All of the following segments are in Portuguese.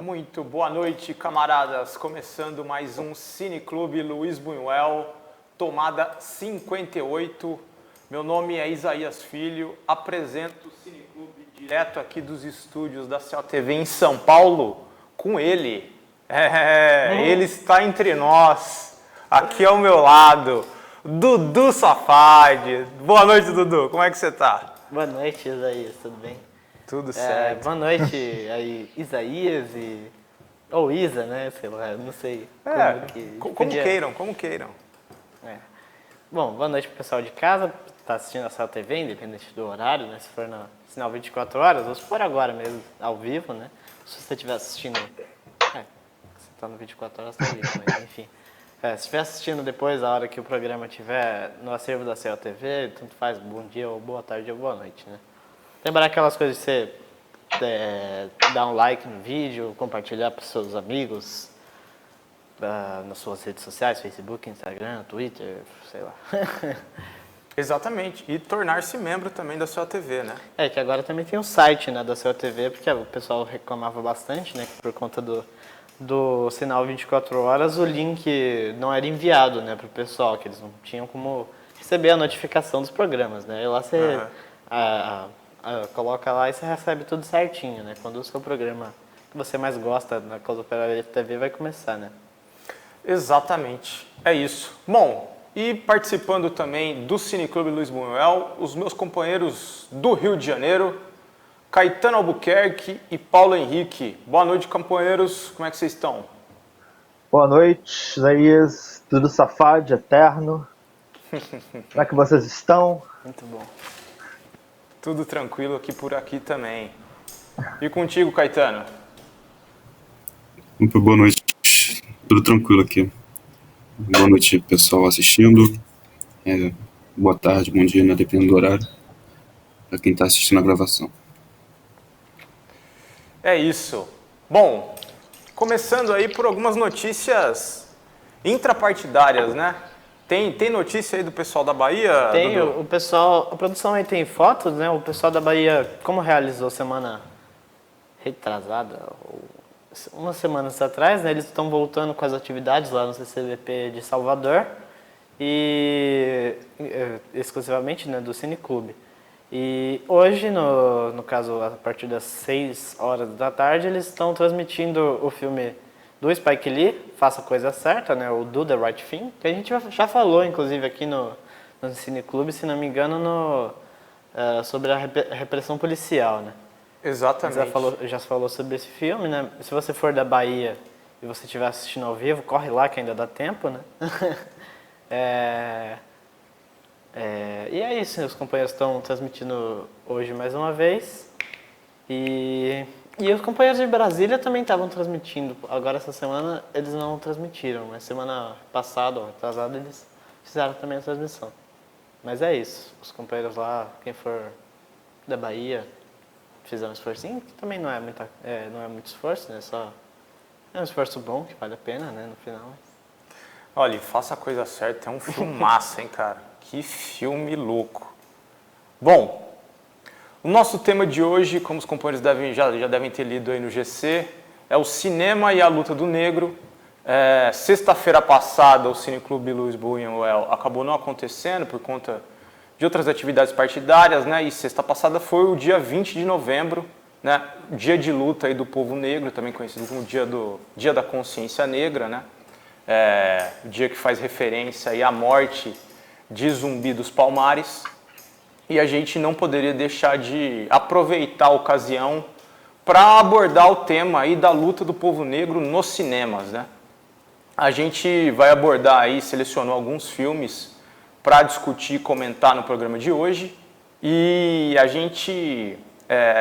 Muito boa noite, camaradas. Começando mais um Cineclube Luiz Buñuel, tomada 58. Meu nome é Isaías Filho, apresento o Cineclube direto aqui dos estúdios da COTV em São Paulo, com ele. Ele está entre nós, aqui ao meu lado, Dudu Safadi. Boa noite, Dudu. Como é que você está? Boa noite, Isaías. Tudo bem? Tudo certo. Boa noite aí, Isaías ou Isa, né? Sei lá, não sei. Como queiram. Bom, boa noite pro pessoal de casa, que tá assistindo a COTV, independente do horário, né? Se for no sinal 24 horas, ou se for agora mesmo, ao vivo, né? Se você estiver assistindo... você tá no 24 horas, tá ao vivo, mas enfim. Se estiver assistindo depois, a hora que o programa estiver no acervo da COTV, tanto faz bom dia, ou boa tarde, ou boa noite, né? Lembrar aquelas coisas de você dar um like no vídeo, compartilhar para os seus amigos, nas suas redes sociais, Facebook, Instagram, Twitter, sei lá. Exatamente, e tornar-se membro também da COTV, né? Que agora também tem o site, né, da COTV, porque o pessoal reclamava bastante, né, que por conta do sinal 24 horas o link não era enviado, né, para o pessoal, que eles não tinham como receber a notificação dos programas, né, e lá você... coloca lá e você recebe tudo certinho, né? Quando o seu programa que você mais gosta na Causa Operária TV vai começar, né? Exatamente, é isso. Bom, e participando também do Cineclube Luiz Buñuel, os meus companheiros do Rio de Janeiro, Caetano Albuquerque e Paulo Henrique. Boa noite, companheiros, como é que vocês estão? Boa noite, Isaías, tudo Safadi, eterno. Como é que vocês estão? Muito bom. Tudo tranquilo aqui por aqui também. E contigo, Caetano? Boa noite. Tudo tranquilo aqui. Boa noite, pessoal assistindo. Boa tarde, bom dia, né, dependendo do horário. Para quem está assistindo a gravação. É isso. Bom, começando aí por algumas notícias intrapartidárias, né? Tem notícia aí do pessoal da Bahia? Tem, Dudu? o pessoal, a produção aí tem fotos, né? O pessoal da Bahia, como realizou semana retrasada, umas semanas atrás, né? Eles estão voltando com as atividades lá no CCBP de Salvador, e exclusivamente, né, do Cineclube. E hoje, no caso, a partir das 6 horas da tarde, eles estão transmitindo o filme do Spike Lee, Faça a Coisa Certa, né, o Do the Right Thing, que a gente já falou, inclusive, aqui no Cineclube, se não me engano, sobre a repressão policial, né? Exatamente. Já falou sobre esse filme, né? Se você for da Bahia e você estiver assistindo ao vivo, corre lá que ainda dá tempo, né? E é isso, os companheiros estão transmitindo hoje mais uma vez. E os companheiros de Brasília também estavam transmitindo. Agora, essa semana, eles não transmitiram, mas semana passada ou atrasada, eles fizeram também a transmissão. Mas é isso. Os companheiros lá, quem for da Bahia, fizeram um esforcinho, que também não é muito esforço, né? É um esforço bom, que vale a pena, né, no final. Olha, Faça a Coisa Certa, é um filmaço, hein, cara? Que filme louco. Bom, o nosso tema de hoje, como os companheiros já devem ter lido aí no GC, é o cinema e a luta do negro. Sexta-feira passada, o Cineclube Luiz Buñuel acabou não acontecendo por conta de outras atividades partidárias, né? E sexta passada foi o dia 20 de novembro, né? Dia de luta aí do povo negro, também conhecido como Dia da Consciência Negra, né? O dia que faz referência aí à morte de Zumbi dos Palmares. E a gente não poderia deixar de aproveitar a ocasião para abordar o tema aí da luta do povo negro nos cinemas, né? A gente vai abordar aí, selecionou alguns filmes para discutir e comentar no programa de hoje. E a gente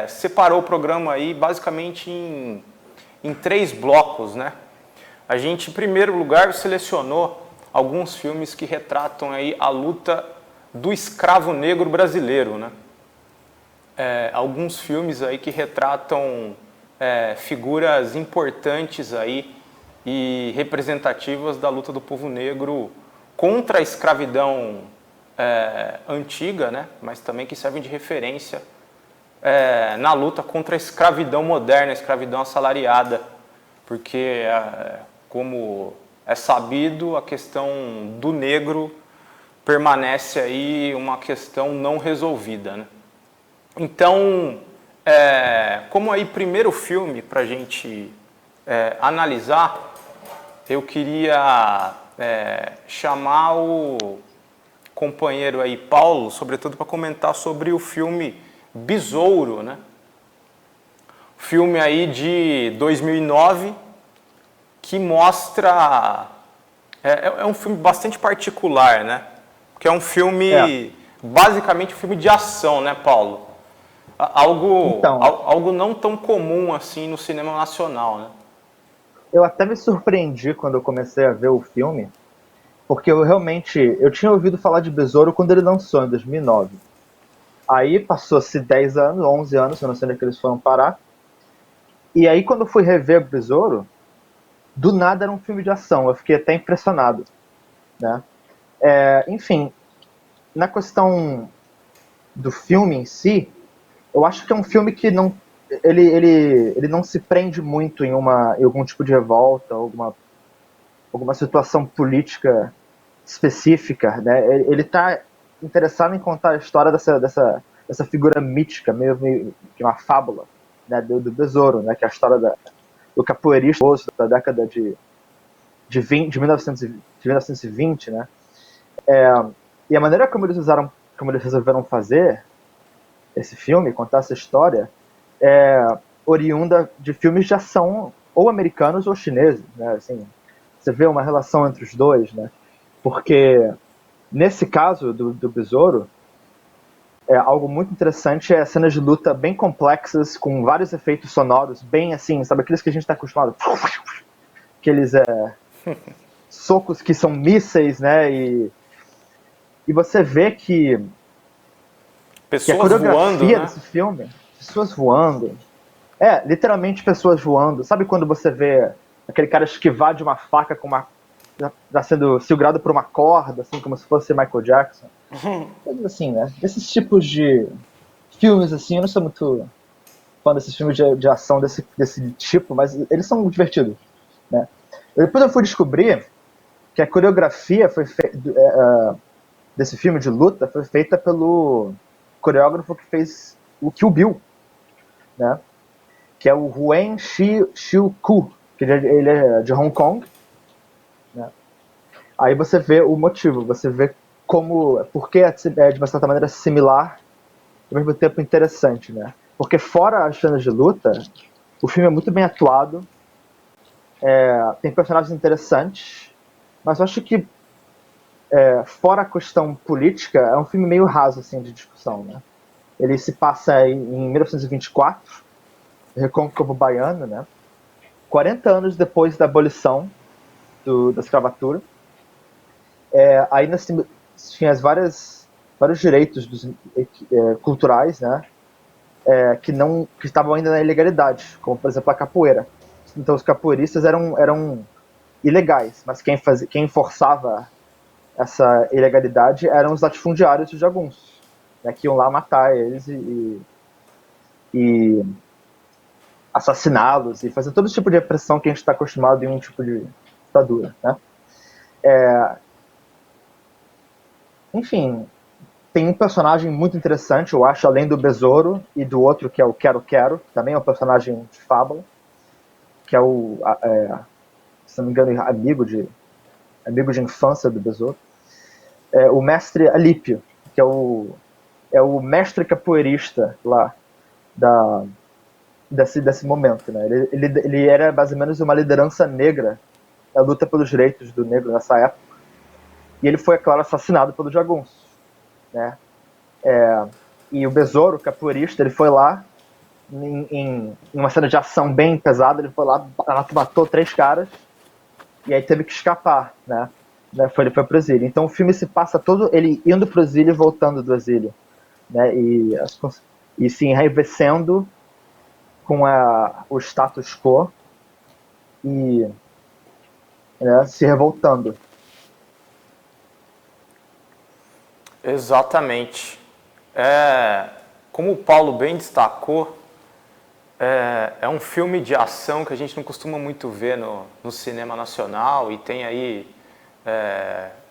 separou o programa aí basicamente em 3 blocos, né? A gente, em primeiro lugar, selecionou alguns filmes que retratam aí a luta do escravo negro brasileiro, né? Alguns filmes aí que retratam figuras importantes aí e representativas da luta do povo negro contra a escravidão antiga, né? Mas também que servem de referência na luta contra a escravidão moderna, a escravidão assalariada, porque, como é sabido, a questão do negro permanece aí uma questão não resolvida, né? Então, como aí primeiro filme para a gente analisar, eu queria chamar o companheiro aí, Paulo, sobretudo para comentar sobre o filme Besouro, né? Filme aí de 2009 que mostra... É um filme bastante particular, né? Que é um filme, basicamente um filme de ação, né, Paulo? Algo não tão comum assim no cinema nacional, né? Eu até me surpreendi quando eu comecei a ver o filme, porque eu tinha ouvido falar de Besouro quando ele lançou, em 2009. Aí passou-se 10 anos, 11 anos, eu não sei onde é que eles foram parar. E aí quando eu fui rever Besouro, do nada era um filme de ação, eu fiquei até impressionado, né? Enfim, na questão do filme em si, eu acho que é um filme que não, ele não se prende muito em algum tipo de revolta, alguma situação política específica, né? Ele está interessado em contar a história dessa figura mítica, meio que uma fábula, né, do Besouro, né, que é a história do capoeirista da década de 1920, né? E a maneira como eles resolveram fazer esse filme, contar essa história, oriunda de filmes de ação ou americanos ou chineses, né? Assim, você vê uma relação entre os dois, né? Porque nesse caso do Besouro, algo muito interessante é cenas de luta bem complexas, com vários efeitos sonoros, bem assim, sabe aqueles que a gente está acostumado? Aqueles socos que são mísseis, né? E você vê que a coreografia voando, né? desse filme, pessoas voando, literalmente pessoas voando. Sabe quando você vê aquele cara esquivar de uma faca já sendo segurado por uma corda, assim, como se fosse Michael Jackson? Coisas assim, né? Esses tipos de filmes, assim, eu não sou muito fã desses filmes de ação desse tipo, mas eles são divertidos, né? Depois eu fui descobrir que a coreografia desse filme de luta foi feita pelo coreógrafo que fez o Kill Bill, né? Que é o Huen Shiu-ku, que ele é de Hong Kong, né? Aí você vê o motivo, você vê porque é de uma certa maneira similar, ao mesmo tempo interessante, né? Porque fora as cenas de luta, o filme é muito bem atuado, tem personagens interessantes, mas eu acho que fora a questão política, é um filme meio raso assim, de discussão, né? Ele se passa em 1924, Recôncavo Baiano, né? 40 anos depois da abolição da escravatura. Ainda assim, tinha vários direitos culturais, né? Que estavam ainda na ilegalidade, como por exemplo a capoeira. Então os capoeiristas eram ilegais, mas quem enforçava essa ilegalidade eram os latifundiários dos jagunços, né, que iam lá matar eles e assassiná-los e fazer todo tipo de repressão que a gente está acostumado em um tipo de ditadura, né? Enfim, tem um personagem muito interessante, eu acho, além do Besouro e do outro que é o Quero Quero, que também é um personagem de fábula, que é se não me engano, amigo de infância do Besouro. O mestre Alípio, que é o mestre capoeirista lá desse momento, né? Ele era mais ou menos uma liderança negra na luta pelos direitos do negro nessa época, e ele foi, é claro, assassinado pelos jagunços, né? E o Besouro, o capoeirista, ele foi lá em uma cena de ação bem pesada, ele foi lá, matou 3 caras, e aí teve que escapar, né? Ele foi pro exílio. Então o filme se passa todo ele indo pro exílio e voltando do exílio, né? E se enraivecendo com o status quo e, né, se revoltando. Exatamente. Como o Paulo bem destacou, é um filme de ação que a gente não costuma muito ver no cinema nacional e tem aí,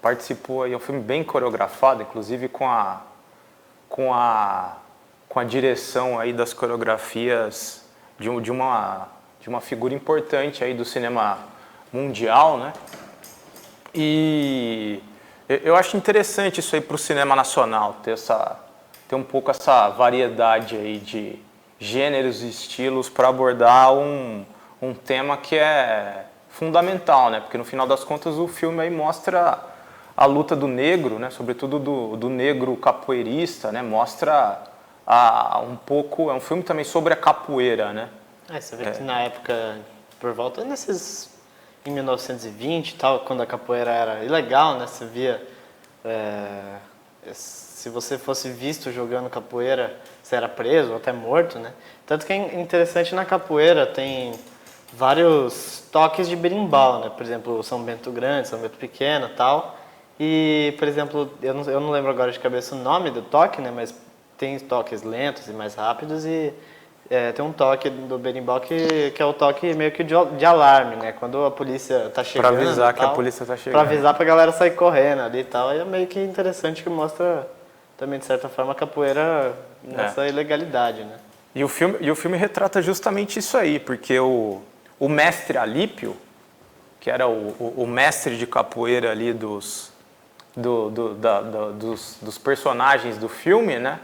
participou aí, é um filme bem coreografado, inclusive com a direção aí das coreografias de uma figura importante aí do cinema mundial, né? E eu acho interessante isso aí para o cinema nacional, ter um pouco essa variedade aí de gêneros e estilos para abordar um tema que é fundamental, né? Porque no final das contas o filme aí mostra a luta do negro, né? Sobretudo do negro capoeirista, né? Mostra um pouco, é um filme também sobre a capoeira, né? Você vê que na época, por volta em 1920 e tal, quando a capoeira era ilegal, né? Você via, se você fosse visto jogando capoeira, você era preso ou até morto, né? Tanto que é interessante, na capoeira tem vários toques de berimbau, né? Por exemplo, São Bento Grande, São Bento Pequeno e tal. E, por exemplo, eu não lembro agora de cabeça o nome do toque, né? Mas tem toques lentos e mais rápidos e tem um toque do berimbau que é o toque meio que de alarme, né? Quando a polícia tá chegando. Para avisar que a polícia tá chegando. Para avisar pra galera sair correndo ali e tal. E é meio que interessante que mostra também, de certa forma, a capoeira nessa ilegalidade, né? E o filme retrata justamente isso aí, porque o mestre Alípio, que era o mestre de capoeira ali dos personagens do filme, né?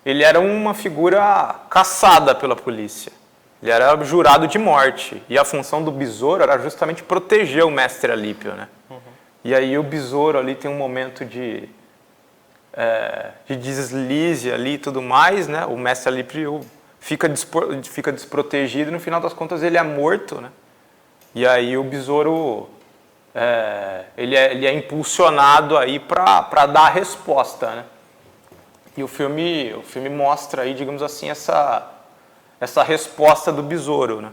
Ele era uma figura caçada pela polícia. Ele era jurado de morte. E a função do besouro era justamente proteger o mestre Alípio, né? Uhum. E aí o besouro ali tem um momento de deslize ali e tudo mais, né? O mestre Alípio fica desprotegido e no final das contas ele é morto, né? E aí o besouro ele é impulsionado aí para dar a resposta, né? E o filme mostra aí, digamos assim, essa resposta do besouro, né?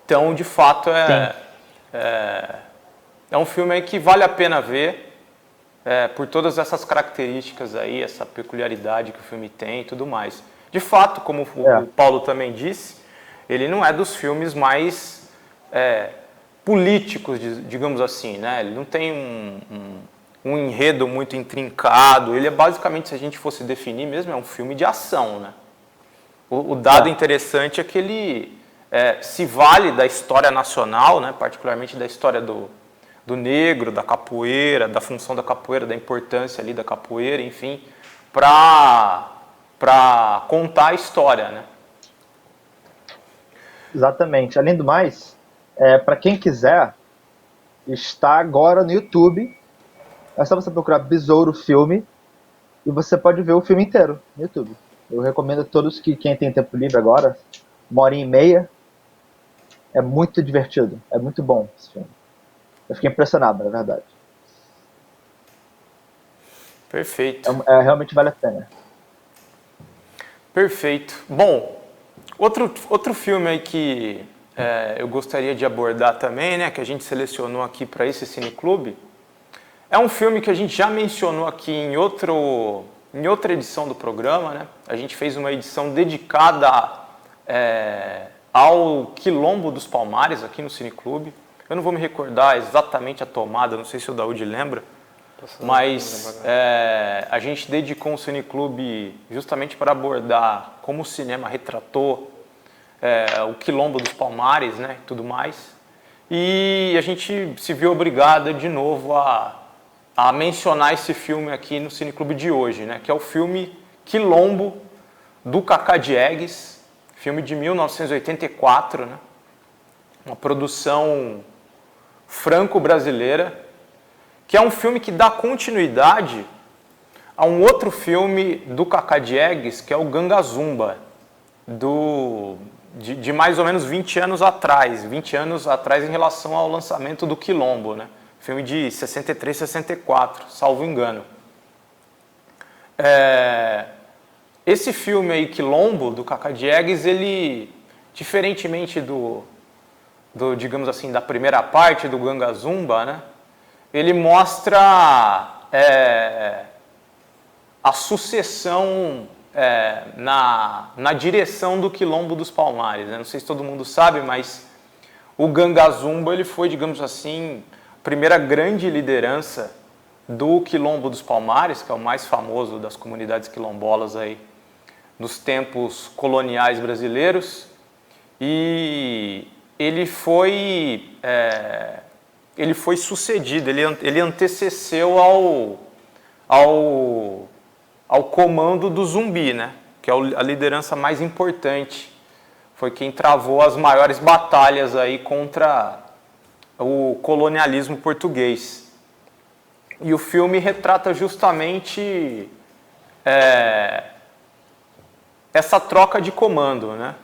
Então, de fato, é um filme aí que vale a pena ver, por todas essas características aí, essa peculiaridade que o filme tem e tudo mais. De fato, como o Paulo também disse, ele não é dos filmes mais políticos, digamos assim, né? Ele não tem um enredo muito intrincado, ele é basicamente, se a gente fosse definir mesmo, é um filme de ação, né? O dado interessante é que ele se vale da história nacional, né? Particularmente da história do negro, da capoeira, da função da capoeira, da importância ali da capoeira, enfim, para contar a história, né? Exatamente. Além do mais, para quem quiser, está agora no YouTube. É só você procurar Besouro Filme e você pode ver o filme inteiro no YouTube. Eu recomendo a todos quem tem tempo livre agora, 1h30, é muito divertido, é muito bom esse filme. Eu fiquei impressionado, na verdade. Perfeito. Realmente vale a pena. Perfeito. Bom, outro filme aí que eu gostaria de abordar também, né, que a gente selecionou aqui para esse cineclube, é um filme que a gente já mencionou aqui em outra edição do programa, né? A gente fez uma edição dedicada ao Quilombo dos Palmares aqui no Cineclube. Eu não vou me recordar exatamente a tomada, não sei se o Daúde lembra, mas a gente dedicou um Cineclube justamente para abordar como o cinema retratou o Quilombo dos Palmares, né, e tudo mais. E a gente se viu obrigado de novo a mencionar esse filme aqui no Cineclube de hoje, né? Que é o filme Quilombo, do Cacá Diegues, filme de 1984, né? Uma produção franco-brasileira, que é um filme que dá continuidade a um outro filme do Cacá Diegues, que é o Ganga Zumba, de mais ou menos 20 anos atrás. 20 anos atrás em relação ao lançamento do Quilombo, né? Filme de 63, 64, salvo engano. Esse filme aí, Quilombo, do Cacá Diegues, ele, diferentemente digamos assim, da primeira parte do Ganga Zumba, né? Ele mostra a sucessão na direção do Quilombo dos Palmares, né? Não sei se todo mundo sabe, mas o Ganga Zumba ele foi, digamos assim, a primeira grande liderança do Quilombo dos Palmares, que é o mais famoso das comunidades quilombolas aí nos tempos coloniais brasileiros, e ele foi sucedido, ele antecesseu ao comando do Zumbi, né? Que é a liderança mais importante. Foi quem travou as maiores batalhas aí contra o colonialismo português. E o filme retrata justamente essa troca de comando, né?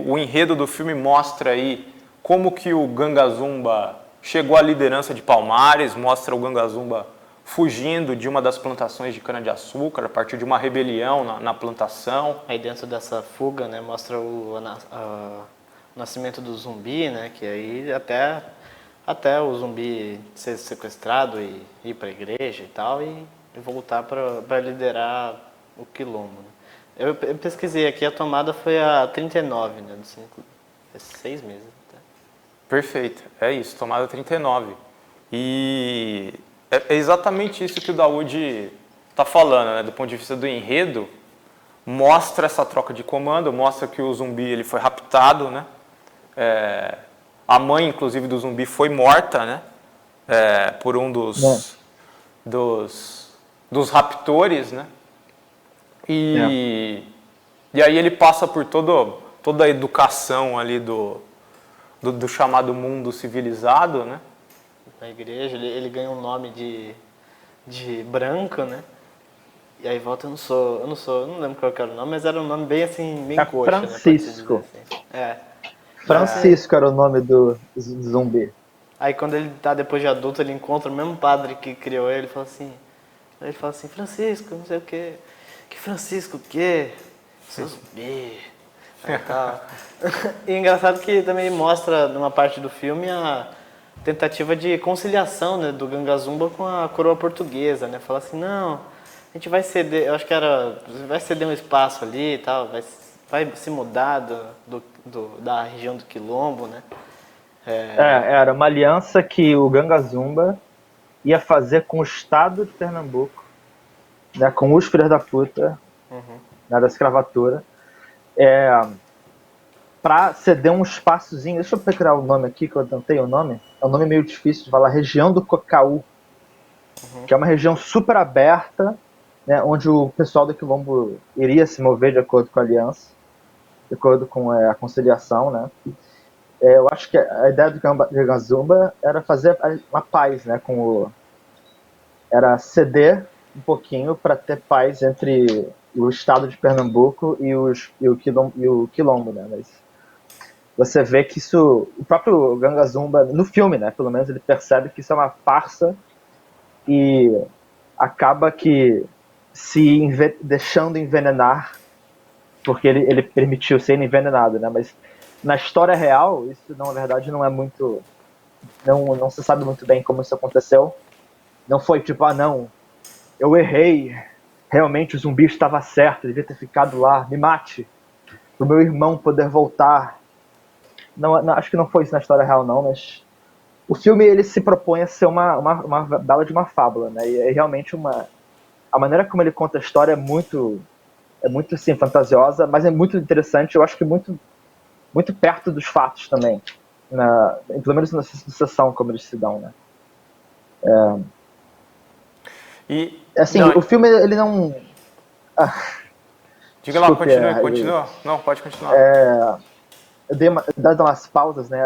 O enredo do filme mostra aí como que o Ganga Zumba chegou à liderança de Palmares, mostra o Ganga Zumba fugindo de uma das plantações de cana-de-açúcar a partir de uma rebelião na plantação. Aí dentro dessa fuga, né, mostra o nascimento do Zumbi, né, que aí até o Zumbi ser sequestrado e ir para a igreja e tal, e voltar para liderar o Quilombo, né. Eu pesquisei aqui, a tomada foi a 39, né, é 6 meses. Até. Perfeito, é isso, tomada 39. E é exatamente isso que o Daoud está falando, né, do ponto de vista do enredo, mostra essa troca de comando, mostra que o Zumbi ele foi raptado, né, a mãe, inclusive, do Zumbi foi morta, né, por um dos raptores, né, e aí ele passa por toda a educação ali do chamado mundo civilizado, né? Na igreja, ele ganha um nome de branco, né? E aí volta, eu não lembro qual que era o nome, mas era um nome bem assim, bem coxa, Francisco. Né? Francisco era o nome do Zumbi. Aí quando ele tá depois de adulto, ele encontra o mesmo padre que criou ele, ele fala assim, Francisco, não sei o quê. Que Francisco o quê? Seu Zumbi. Aí tal. E é engraçado que também mostra, numa parte do filme, a tentativa de conciliação, né, do Ganga Zumba com a coroa portuguesa, né? Fala assim, não, a gente vai ceder, eu acho que vai ceder um espaço ali e tal, vai se mudar da região do Quilombo, né? Era uma aliança que o Ganga Zumba ia fazer com o Estado de Pernambuco, né, com os filhos da puta, né, da escravatura, para ceder um espaçozinho. Deixa eu procurar o nome aqui, que eu tentei o nome. É um nome meio difícil de falar. Região do Cocaú, que é uma região super aberta, né, onde o pessoal do Quilombo iria se mover de acordo com a aliança, de acordo com a conciliação, né. Eu acho que a ideia do Ganga Zumba era fazer uma paz, né, era ceder um pouquinho para ter paz entre o estado de Pernambuco e o Quilombo, né? Mas você vê que isso, o próprio Ganga Zumba, no filme, né, pelo menos ele percebe que isso é uma farsa e acaba que deixando envenenar, porque ele permitiu ser envenenado, né? Mas na história real, isso na verdade não é muito, não se sabe muito bem como isso aconteceu. Não foi tipo, não, eu errei, realmente o Zumbi estava certo, devia ter ficado lá, me mate, para o meu irmão poder voltar. Não, acho que não foi isso na história real não, mas o filme ele se propõe a ser uma bela de uma fábula, né? E é realmente a maneira como ele conta a história é muito assim, fantasiosa, mas é muito interessante, eu acho que muito perto dos fatos também, pelo menos na sucessão como eles se dão, né? E assim, o filme ele não... Diga lá, continua. Não, pode continuar. Eu dei umas pausas, né?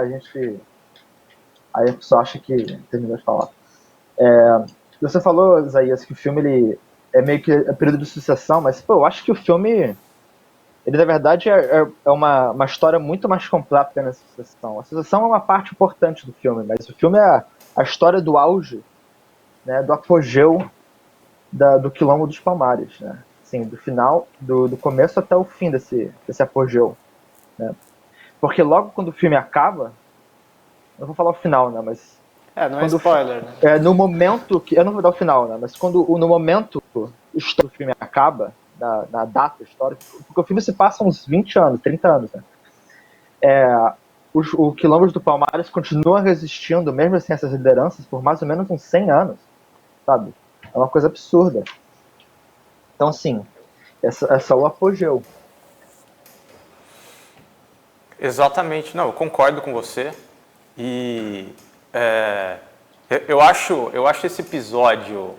Aí a pessoa acha que terminou de falar. Você falou, Isaías, que o filme ele é meio que período de sucessão, mas pô, eu acho que o filme ele na verdade é uma história muito mais completa que a Sucessão. A Sucessão é uma parte importante do filme, mas o filme é a história do auge, né, do apogeu do Quilombo dos Palmares, né? Assim, do final, do começo até o fim desse apogeu, né? Porque logo quando o filme acaba, não vou falar o final, né, mas Não é spoiler, né? no momento que, eu não vou dar o final, né, mas no momento que o filme acaba, na data histórica, porque o filme se passa uns 20 anos, 30 anos, né? O Quilombos do Palmares continua resistindo, mesmo sem essas lideranças, por mais ou menos uns 100 anos, sabe? É uma coisa absurda. Então, assim, essa é o apogeu. Exatamente, não, eu concordo com você. E eu acho esse episódio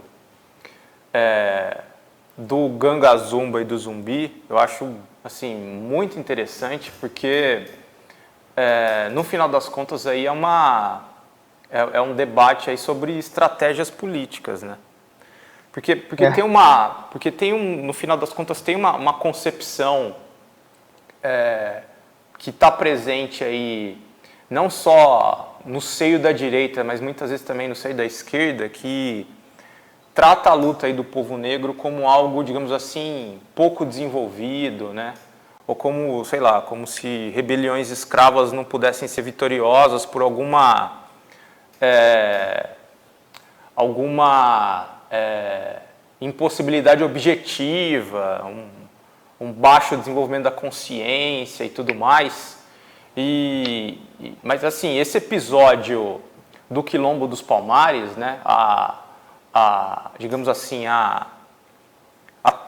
do Ganga Zumba e do Zumbi, eu acho assim, muito interessante, porque no final das contas aí é um debate aí sobre estratégias políticas, né? Porque no final das contas tem uma concepção que está presente aí não só no seio da direita, mas muitas vezes também no seio da esquerda, que trata a luta aí do povo negro como algo, digamos assim, pouco desenvolvido, né? Ou como, sei lá, como se rebeliões escravas não pudessem ser vitoriosas por alguma impossibilidade objetiva, um baixo desenvolvimento da consciência e tudo mais. Mas assim, esse episódio do Quilombo dos Palmares, né, digamos assim, a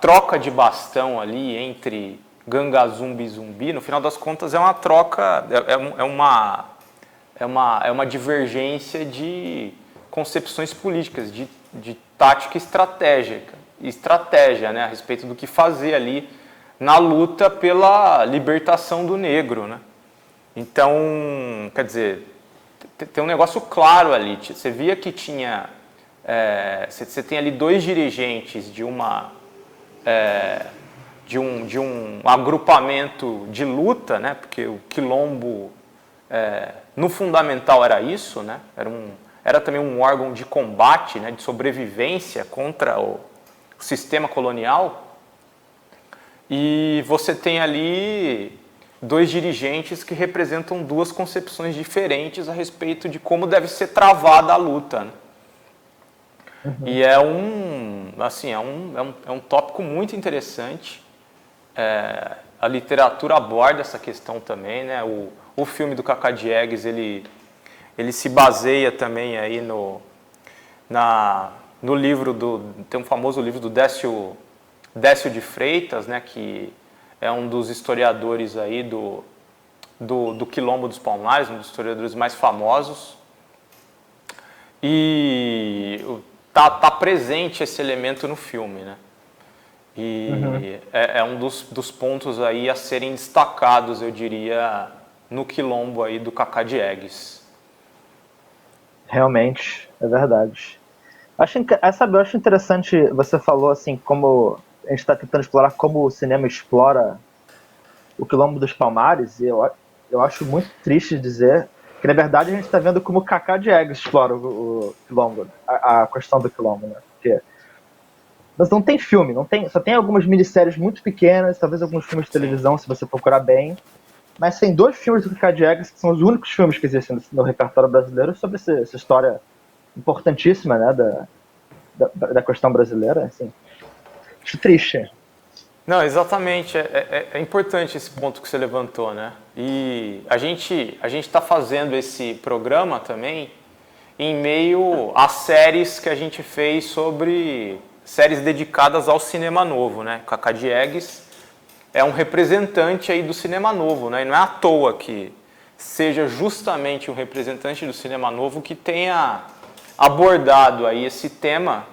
troca de bastão ali entre Ganga Zumbi e Zumbi, no final das contas é uma troca, é uma divergência de concepções políticas, de tática estratégia, né, a respeito do que fazer ali na luta pela libertação do negro, né? Então, quer dizer, tem um negócio claro ali. Você via que tinha... você tem ali dois dirigentes de um agrupamento de luta, né? Porque o Quilombo, no fundamental, era isso, né? Era também um órgão de combate, né? De sobrevivência contra o sistema colonial. E você tem ali dois dirigentes que representam duas concepções diferentes a respeito de como deve ser travada a luta, né? Uhum. E é um tópico muito interessante. A literatura aborda essa questão também, né? O filme do Cacá Diegues, ele se baseia também aí no livro tem um famoso livro do Décio de Freitas, né, que é um dos historiadores aí do Quilombo dos Palmares, um dos historiadores mais famosos. E tá presente esse elemento no filme, né? E é um dos pontos aí a serem destacados, eu diria, no Quilombo aí do Cacá Diegues. Realmente, é verdade. Eu acho interessante, você falou assim, como a gente está tentando explorar como o cinema explora o Quilombo dos Palmares, e eu acho muito triste dizer que, na verdade, a gente está vendo como o Cacá Diegues explora o Quilombo, a questão do Quilombo, né? Porque mas não tem filme, só tem algumas minisséries muito pequenas, talvez alguns filmes de televisão, se você procurar bem, mas tem dois filmes do Cacá Diegues que são os únicos filmes que existem no repertório brasileiro sobre essa história importantíssima, né, da questão brasileira, assim. Acho triste. Não, exatamente. É importante esse ponto que você levantou, né? E a gente está fazendo esse programa também em meio a séries que a gente fez sobre séries dedicadas ao cinema novo, né? Cacá Diegues é um representante aí do cinema novo, né? E não é à toa que seja justamente um representante do cinema novo que tenha abordado aí esse tema.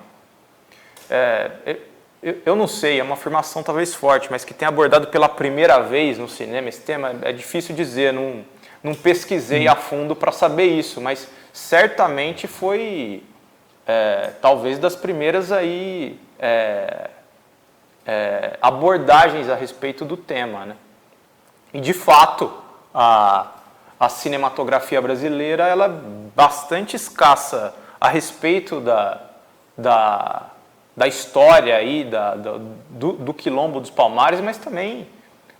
Eu não sei, é uma afirmação talvez forte, mas que tenha abordado pela primeira vez no cinema esse tema, é difícil dizer, não pesquisei a fundo para saber isso, mas certamente foi talvez das primeiras aí abordagens a respeito do tema, né? E de fato, a cinematografia brasileira ela é bastante escassa a respeito da história aí, do Quilombo dos Palmares, mas também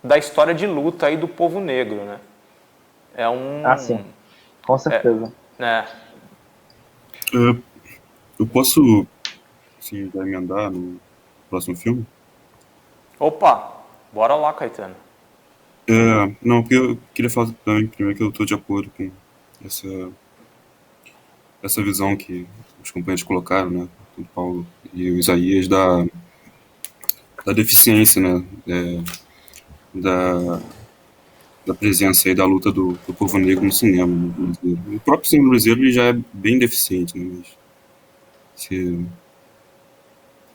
da história de luta aí do povo negro, né? Sim, com certeza. Eu posso, assim, já emendar no próximo filme? Opa, bora lá, Caetano. Não, porque eu queria falar também, primeiro, que eu estou de acordo com essa visão que os companheiros colocaram, né, o Paulo e o Isaías, da deficiência, né, da presença aí da luta do povo negro no cinema brasileiro. O próprio cinema brasileiro ele já é bem deficiente, né, mas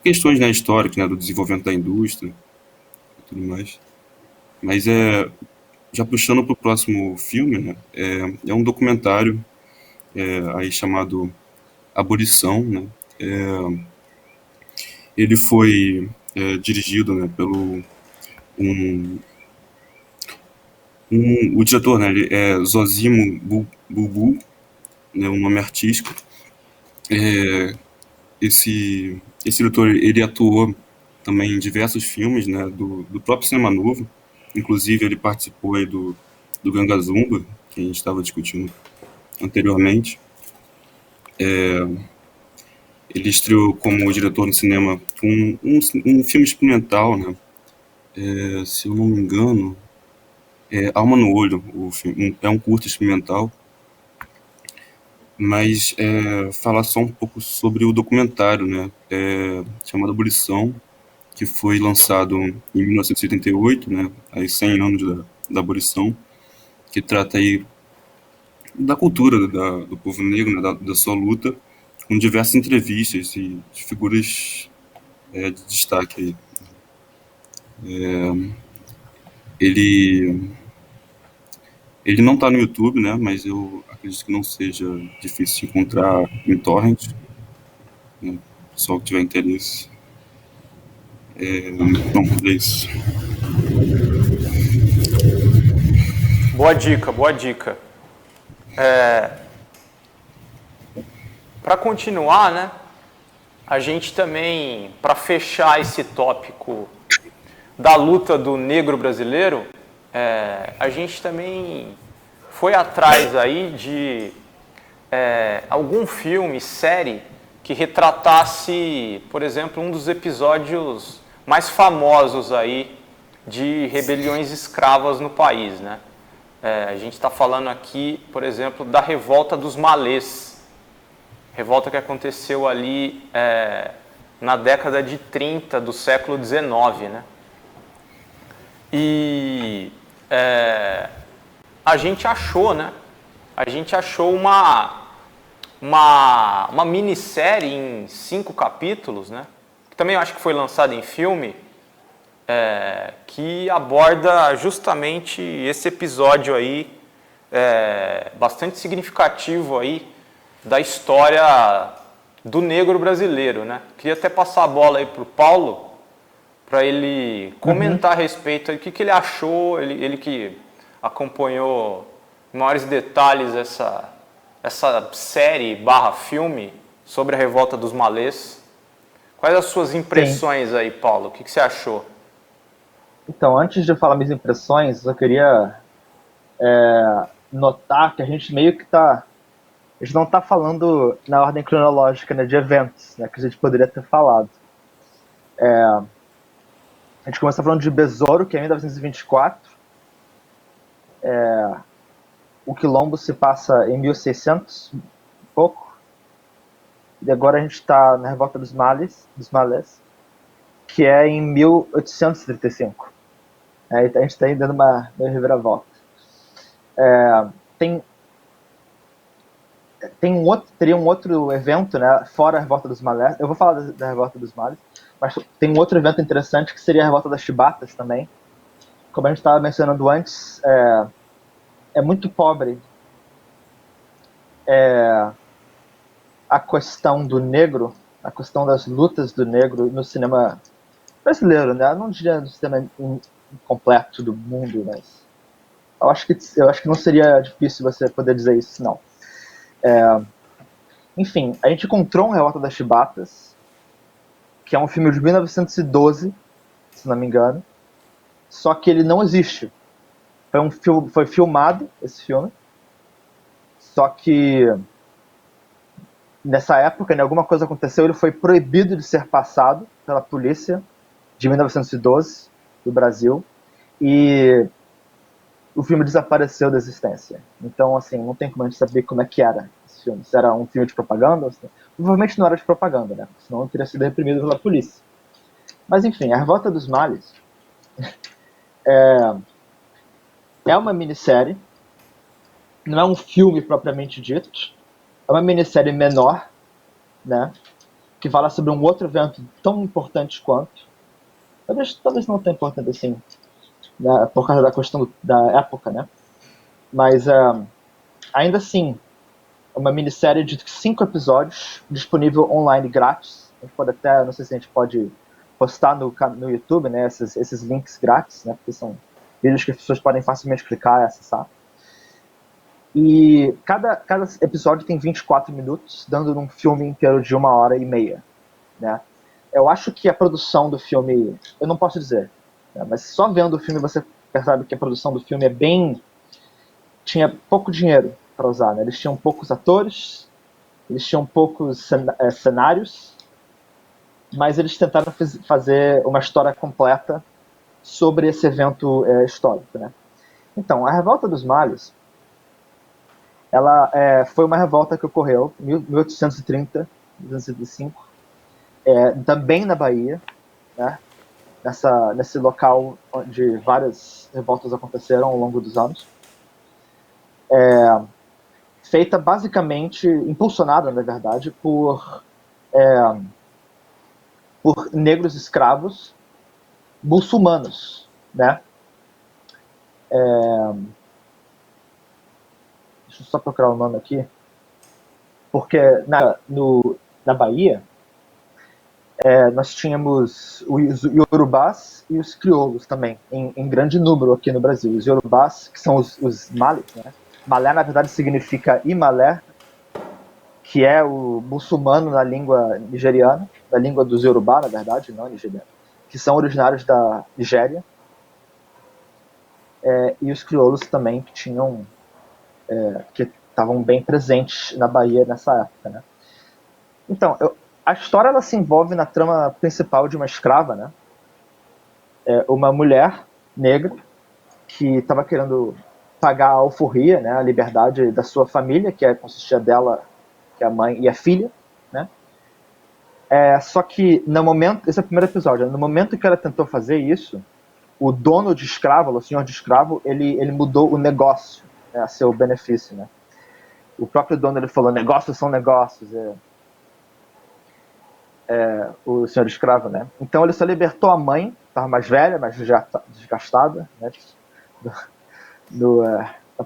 questões, né, históricas, né, do desenvolvimento da indústria e tudo mais. Mas já puxando para o próximo filme, né, é um documentário aí chamado Abolição, né. Ele foi dirigido, né, pelo o diretor, né, ele é Zósimo Bulbul, né, um nome artístico. Esse diretor ele atuou também em diversos filmes, né, do próprio Cinema Novo. Inclusive ele participou aí do Ganga Zumba, que a gente estava discutindo anteriormente. Ele estreou como diretor no cinema com um filme experimental, né? Se eu não me engano, Alma no Olho, o filme, é um curto experimental, mas falar só um pouco sobre o documentário, né? Chamado Abolição, que foi lançado em 1988, né? Aí 100 anos da abolição, que trata aí da cultura do povo negro, né? Da sua luta, com diversas entrevistas e de figuras de destaque aí. Ele não está no YouTube, né? Mas eu acredito que não seja difícil de encontrar em torrent, né? Pessoal que tiver interesse. Bom, é isso. Boa dica, boa dica. Para continuar, né? A gente também, para fechar esse tópico da luta do negro brasileiro, a gente também foi atrás aí de algum filme, série, que retratasse, por exemplo, um dos episódios mais famosos aí de rebeliões escravas no país, né? A gente está falando aqui, por exemplo, da Revolta dos Malês, revolta que aconteceu ali na década de 30 do século XIX, né? E a gente achou, né? A gente achou uma minissérie em 5 capítulos, né? Que também eu acho que foi lançada em filme, que aborda justamente esse episódio aí, bastante significativo aí da história do negro brasileiro, né? Queria até passar a bola aí para o Paulo, para ele comentar a respeito aí, o que ele achou, ele que acompanhou em maiores detalhes essa série / filme sobre a Revolta dos Malês. Quais as suas impressões aí, Paulo? O que você achou? Então, antes de eu falar minhas impressões, eu queria notar que a gente meio que a gente não está falando na ordem cronológica, né, de eventos, né, que a gente poderia ter falado. A gente começa falando de Besouro, que é em 1924. O Quilombo se passa em 1600, pouco. E agora a gente está na Revolta dos Malês, que é em 1835. A gente está aí dando uma reviravolta. Teria um outro evento, né, fora a Revolta dos Malês. Eu vou falar da Revolta dos Malês, mas tem um outro evento interessante que seria a Revolta das Chibatas também. Como a gente estava mencionando antes, é muito pobre a questão do negro, a questão das lutas do negro no cinema brasileiro, né? Eu não diria do sistema completo do mundo, mas eu acho que não seria difícil você poder dizer isso, não. Enfim, a gente encontrou um Revolta das Chibatas, que é um filme de 1912, se não me engano, só que ele não existe. Foi filmado esse filme, só que nessa época, né, alguma coisa aconteceu, ele foi proibido de ser passado pela polícia de 1912 do Brasil, e o filme desapareceu da existência. Então, assim, não tem como a gente saber como é que era esse filme. Se era um filme de propaganda, assim. Provavelmente não era de propaganda, né? Senão ele teria sido reprimido pela polícia. Mas, enfim, A Revolta dos Males é uma minissérie, não é um filme propriamente dito, é uma minissérie menor, né? Que fala sobre um outro evento tão importante quanto. Talvez não tão importante assim, né, por causa da questão da época, né? Mas ainda assim, é uma minissérie de 5 episódios, disponível online grátis. A gente pode até, não sei se a gente pode postar no YouTube, né, esses links grátis, né, porque são vídeos que as pessoas podem facilmente clicar e acessar. E cada episódio tem 24 minutos, dando um filme inteiro de 1h30, né? Eu acho que a produção do filme, eu não posso dizer, né, mas só vendo o filme você percebe que a produção do filme tinha pouco dinheiro para usar, né? Eles tinham poucos atores, eles tinham poucos cenários, mas eles tentaram fazer uma história completa sobre esse evento histórico, né? Então, a Revolta dos Males, ela foi uma revolta que ocorreu em 1830, 1835, também na Bahia, né? Nesse local onde várias revoltas aconteceram ao longo dos anos. Feita basicamente, impulsionada, na verdade, por negros escravos muçulmanos, né? Deixa eu só procurar o nome aqui, porque na Bahia nós tínhamos os iorubás e os crioulos também, em grande número aqui no Brasil. Os iorubás, que são os malés, né? Malé, na verdade, significa Imalé, que é o muçulmano na língua nigeriana, da língua dos Yorubá, na verdade, não nigeriana, que são originários da Nigéria, e os crioulos também que estavam bem presentes na Bahia nessa época, né? Então, a história ela se envolve na trama principal de uma escrava, né? Uma mulher negra que estava querendo pagar a alforria, né, a liberdade da sua família, que consistia dela, que é a mãe e a filha, né? Só que no momento, esse é o primeiro episódio, no momento que ela tentou fazer isso, o dono de escravo, o senhor de escravo, ele mudou o negócio, né, a seu benefício, né? O próprio dono ele falou, negócios são negócios, o senhor de escravo, né? Então ele só libertou a mãe, estava mais velha, mais desgastada, né, no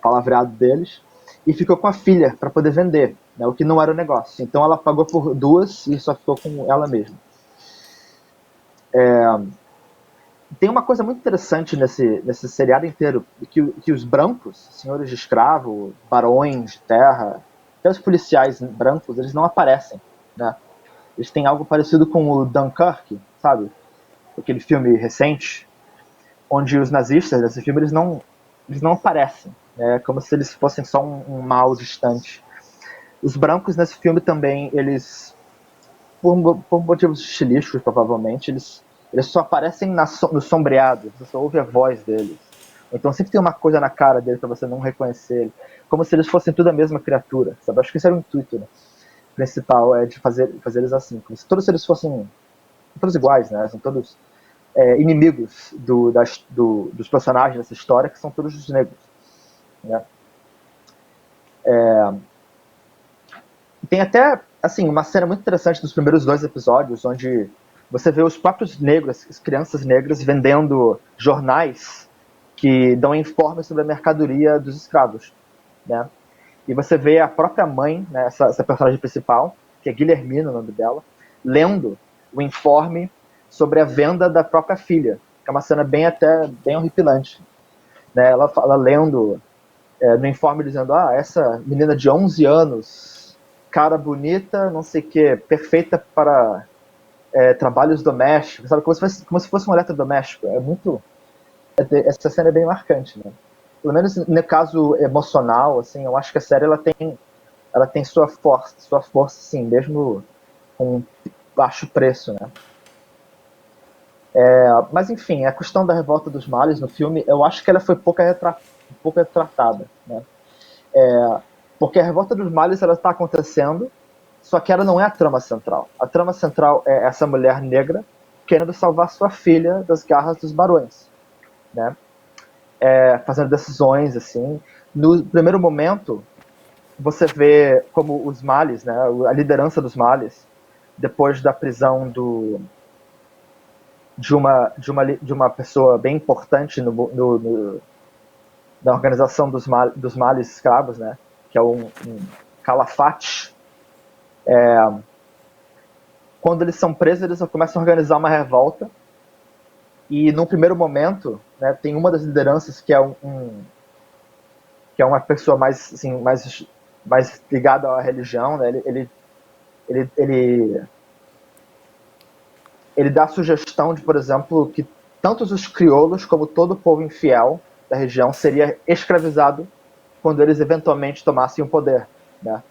palavreado deles, e ficou com a filha para poder vender, né, o que não era o negócio. Então ela pagou por 2 e só ficou com ela mesma. Tem uma coisa muito interessante nesse seriado inteiro, que os brancos, senhores de escravo, barões de terra, até os policiais brancos, eles não aparecem, né? Eles têm algo parecido com o Dunkirk, sabe? Aquele filme recente, onde os nazistas desse filme eles não aparecem, né? Como se eles fossem só um mal distante. Os brancos nesse filme também, eles, por motivos estilísticos provavelmente, eles só aparecem no sombreado, você só ouve a voz deles. Então sempre tem uma coisa na cara deles para você não reconhecer ele, como se eles fossem tudo a mesma criatura, sabe? Acho que esse era o intuito, né, principal, de fazer eles assim, como se todos eles fossem todos iguais, né? São todos inimigos dos personagens dessa história, que são todos os negros, né? Tem até assim uma cena muito interessante dos primeiros 2 episódios, onde você vê os próprios negros, as crianças negras, vendendo jornais que dão informes sobre a mercadoria dos escravos, né? E você vê a própria mãe, né, essa personagem principal, que é Guilhermina, o nome dela, lendo o informe sobre a venda da própria filha, que é uma cena bem horripilante, né? Ela lendo no informe dizendo, essa menina de 11 anos, cara bonita, não sei o que, perfeita para trabalhos domésticos, sabe? Como se fosse um eletrodoméstico. Essa cena é bem marcante, né? Pelo menos no caso emocional, assim, eu acho que a série ela tem sua força, sim, mesmo com baixo preço, né? Mas enfim, a questão da revolta dos males no filme, eu acho que ela foi pouco retratada, né? Porque a revolta dos males ela está acontecendo, só que ela não é a trama central. A trama central é essa mulher negra querendo salvar sua filha das garras dos barões, né? Fazendo decisões assim. No primeiro momento, você vê como os males, né? A liderança dos males, depois da prisão de uma pessoa bem importante na organização dos males escravos, né? Que é um calafate. Quando eles são presos, eles começam a organizar uma revolta. E num primeiro momento, né, tem uma das lideranças que é uma pessoa mais assim, mais ligada à religião, né? Ele dá a sugestão de, por exemplo, que tanto os crioulos como todo o povo infiel da região seria escravizado quando eles eventualmente tomassem o poder, né?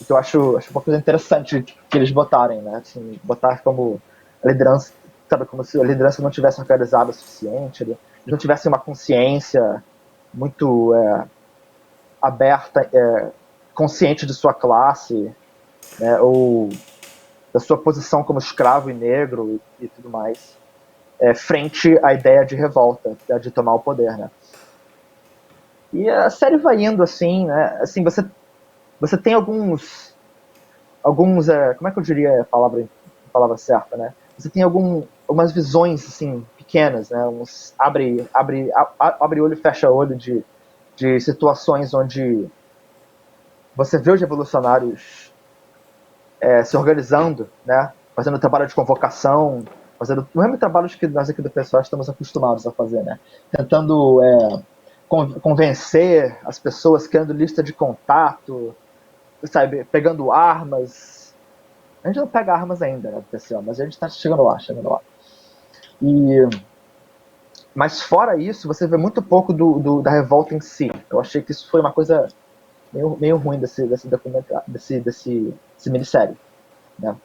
Então eu acho uma coisa interessante que eles botarem, né? Assim, botar como a liderança, sabe, como se a liderança não tivesse organizada o suficiente, eles não tivessem uma consciência muito aberta, consciente de sua classe, né? Ou da sua posição como escravo e negro e tudo mais, frente à ideia de revolta, de tomar o poder, né? E a série vai indo assim, né? Assim, você tem alguns como é que eu diria a palavra certa, né? Você tem algumas visões assim pequenas, né? Uns abre olho, fecha olho de situações onde você vê os revolucionários se organizando, né? Fazendo trabalho de convocação, fazendo o mesmo trabalho que nós aqui do pessoal estamos acostumados a fazer, né? Tentando convencer as pessoas, criando lista de contato, sabe, pegando armas. A gente não pega armas ainda, né, pessoal, mas a gente está chegando lá. Mas fora isso, você vê muito pouco da revolta em si. Eu achei que isso foi uma coisa meio ruim desse documentário, desse minissérie, né?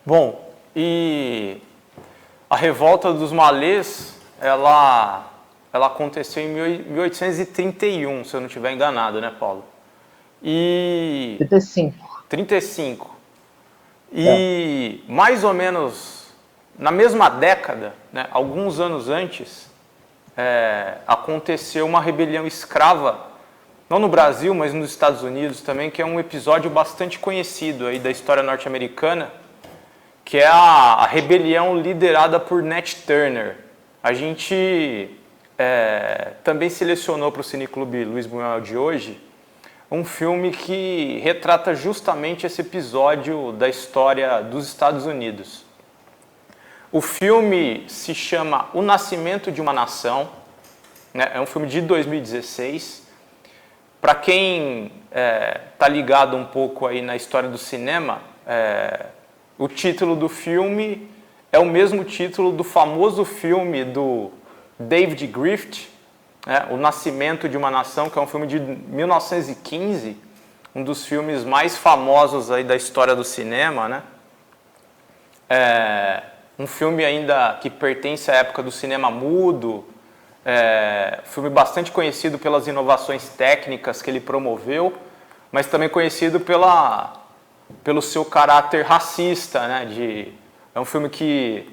Bom, e a revolta dos malês, ela aconteceu em 1831, se eu não estiver enganado, né, Paulo? 35. E mais ou menos na mesma década, né, alguns anos antes, aconteceu uma rebelião escrava, não no Brasil, mas nos Estados Unidos também, que é um episódio bastante conhecido aí da história norte-americana, que é a rebelião liderada por Nat Turner. A gente também selecionou para o Cineclube Luiz Buñuel de hoje um filme que retrata justamente esse episódio da história dos Estados Unidos. O filme se chama O Nascimento de uma Nação, né? É um filme de 2016. Para quem está ligado um pouco aí na história do cinema, o título do filme é o mesmo título do famoso filme do David Griffith, O Nascimento de uma Nação, que é um filme de 1915, um dos filmes mais famosos aí da história do cinema, né? Um filme ainda que pertence à época do cinema mudo, filme bastante conhecido pelas inovações técnicas que ele promoveu, mas também conhecido pelo seu caráter racista, né? É um filme que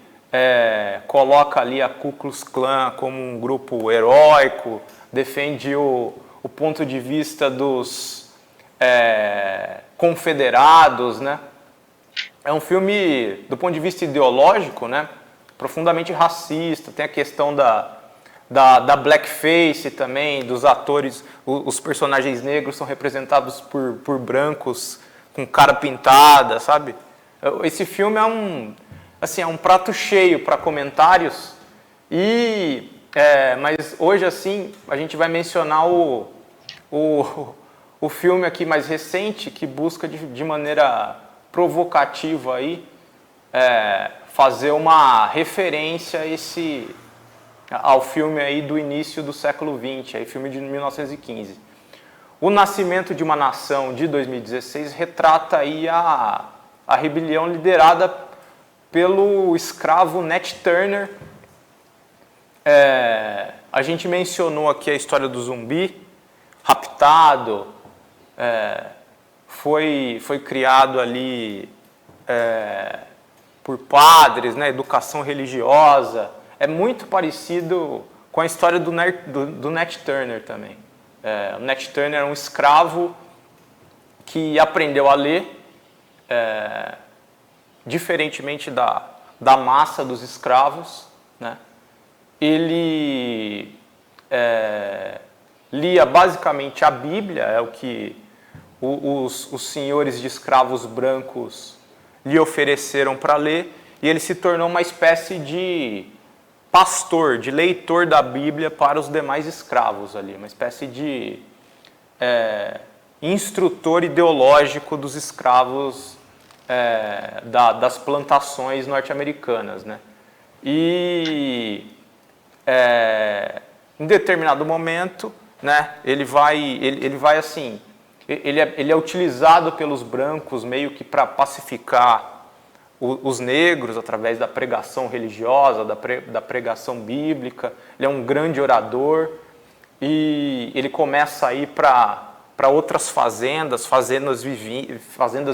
coloca ali a Ku Klux Klan como um grupo heróico, defende o ponto de vista dos confederados, né? É um filme, do ponto de vista ideológico, né, profundamente racista. Tem a questão da blackface também, dos atores, os personagens negros são representados por brancos com cara pintada, sabe? Esse filme é um prato cheio para comentários, mas hoje assim a gente vai mencionar o filme aqui mais recente que busca de maneira provocativa aí, fazer uma referência ao filme aí do início do século XX, aí filme de 1915. O Nascimento de uma Nação, de 2016, retrata aí a rebelião liderada pelo escravo Nat Turner. A gente mencionou aqui a história do zumbi, raptado, foi criado ali por padres, né, educação religiosa. É muito parecido com a história do Nat Turner também. O Nat Turner era um escravo que aprendeu a ler, diferentemente da massa dos escravos, né? Ele lia basicamente a Bíblia, é o que os senhores de escravos brancos lhe ofereceram para ler, e ele se tornou uma espécie de pastor, de leitor da Bíblia para os demais escravos ali, uma espécie de instrutor ideológico dos escravos das plantações norte-americanas, né? E em determinado momento, né, ele vai assim, ele é utilizado pelos brancos meio que para pacificar os negros através da pregação religiosa, da pregação bíblica. Ele é um grande orador e ele começa a ir para outras fazendas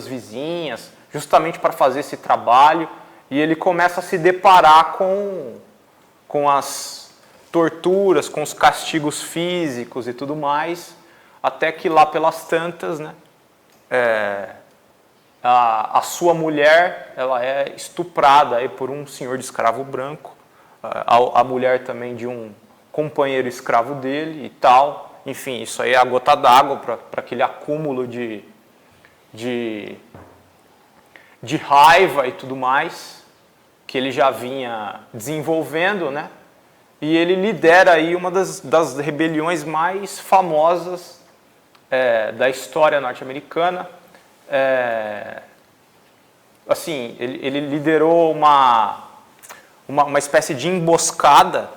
vizinhas, justamente para fazer esse trabalho, e ele começa a se deparar com as torturas, com os castigos físicos e tudo mais, até que lá pelas tantas, né, a sua mulher, ela é estuprada aí por um senhor de escravo branco, a mulher também de um companheiro escravo dele e tal. Enfim, isso aí é a gota d'água para aquele acúmulo de raiva e tudo mais que ele já vinha desenvolvendo, né? E ele lidera aí uma das rebeliões mais famosas da história norte-americana. Assim, ele liderou uma espécie de emboscada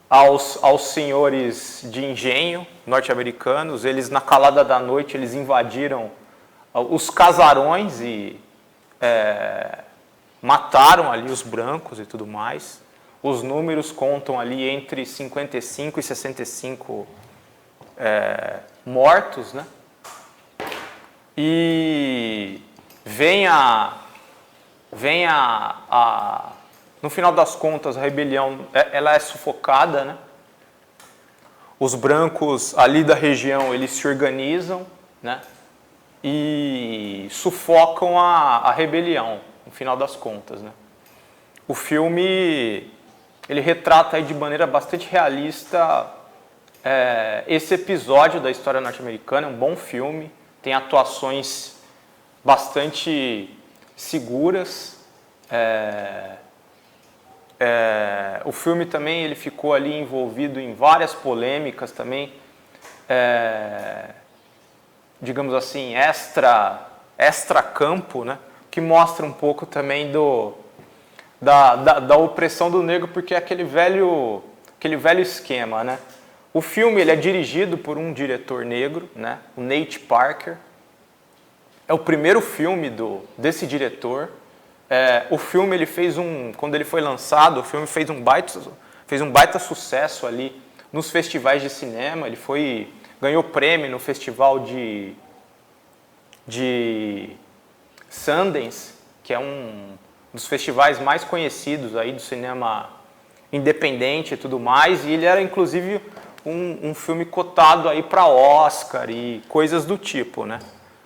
aos senhores de engenho norte-americanos. Eles, na calada da noite, eles invadiram os casarões e mataram ali os brancos e tudo mais. Os números contam ali entre 55 e 65 mortos, né? E no final das contas, a rebelião ela é sufocada, né? Os brancos ali da região, eles se organizam, né? E sufocam a rebelião, no final das contas, né? O filme, ele retrata aí de maneira bastante realista esse episódio da história norte-americana. É um bom filme, tem atuações bastante seguras. O filme também ele ficou ali envolvido em várias polêmicas também, digamos assim, extra campo, né? Que mostra um pouco também da opressão do negro, porque é aquele velho esquema, né? O filme ele é dirigido por um diretor negro, né? O Nate Parker. É o primeiro filme desse diretor. O filme ele quando ele foi lançado, o filme fez um baita sucesso ali nos festivais de cinema. Ele ganhou prêmio no festival de Sundance, que é um dos festivais mais conhecidos aí do cinema independente e tudo mais. E ele era inclusive um filme cotado aí para Oscar e coisas do tipo, né?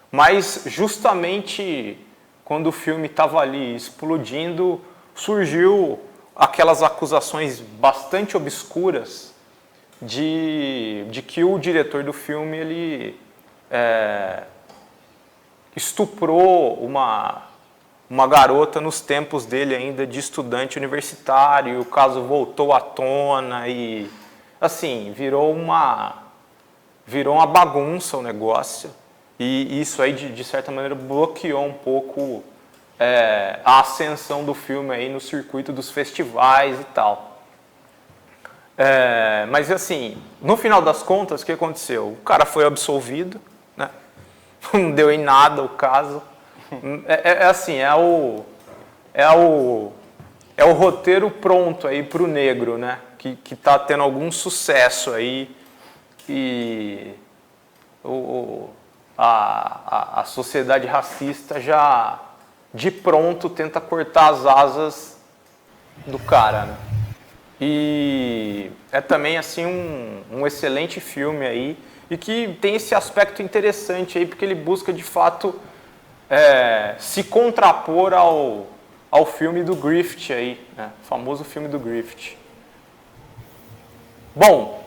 Mas justamente quando o filme estava ali explodindo, surgiu aquelas acusações bastante obscuras de que o diretor do filme ele estuprou uma uma garota nos tempos dele ainda de estudante universitário, e o caso voltou à tona e, assim, virou uma bagunça o negócio, e isso aí, de certa maneira, bloqueou um pouco a ascensão do filme aí no circuito dos festivais e tal. Mas, assim, no final das contas, o que aconteceu? O cara foi absolvido, né? Não deu em nada o caso. Assim, é o roteiro pronto aí pro negro, né? Que tá tendo algum sucesso aí, e a sociedade racista já de pronto tenta cortar as asas do cara, né? E é também assim um excelente filme aí, e que tem esse aspecto interessante aí, porque ele busca de fato se contrapor ao filme do Griffith aí, né? O famoso filme do Griffith. Bom,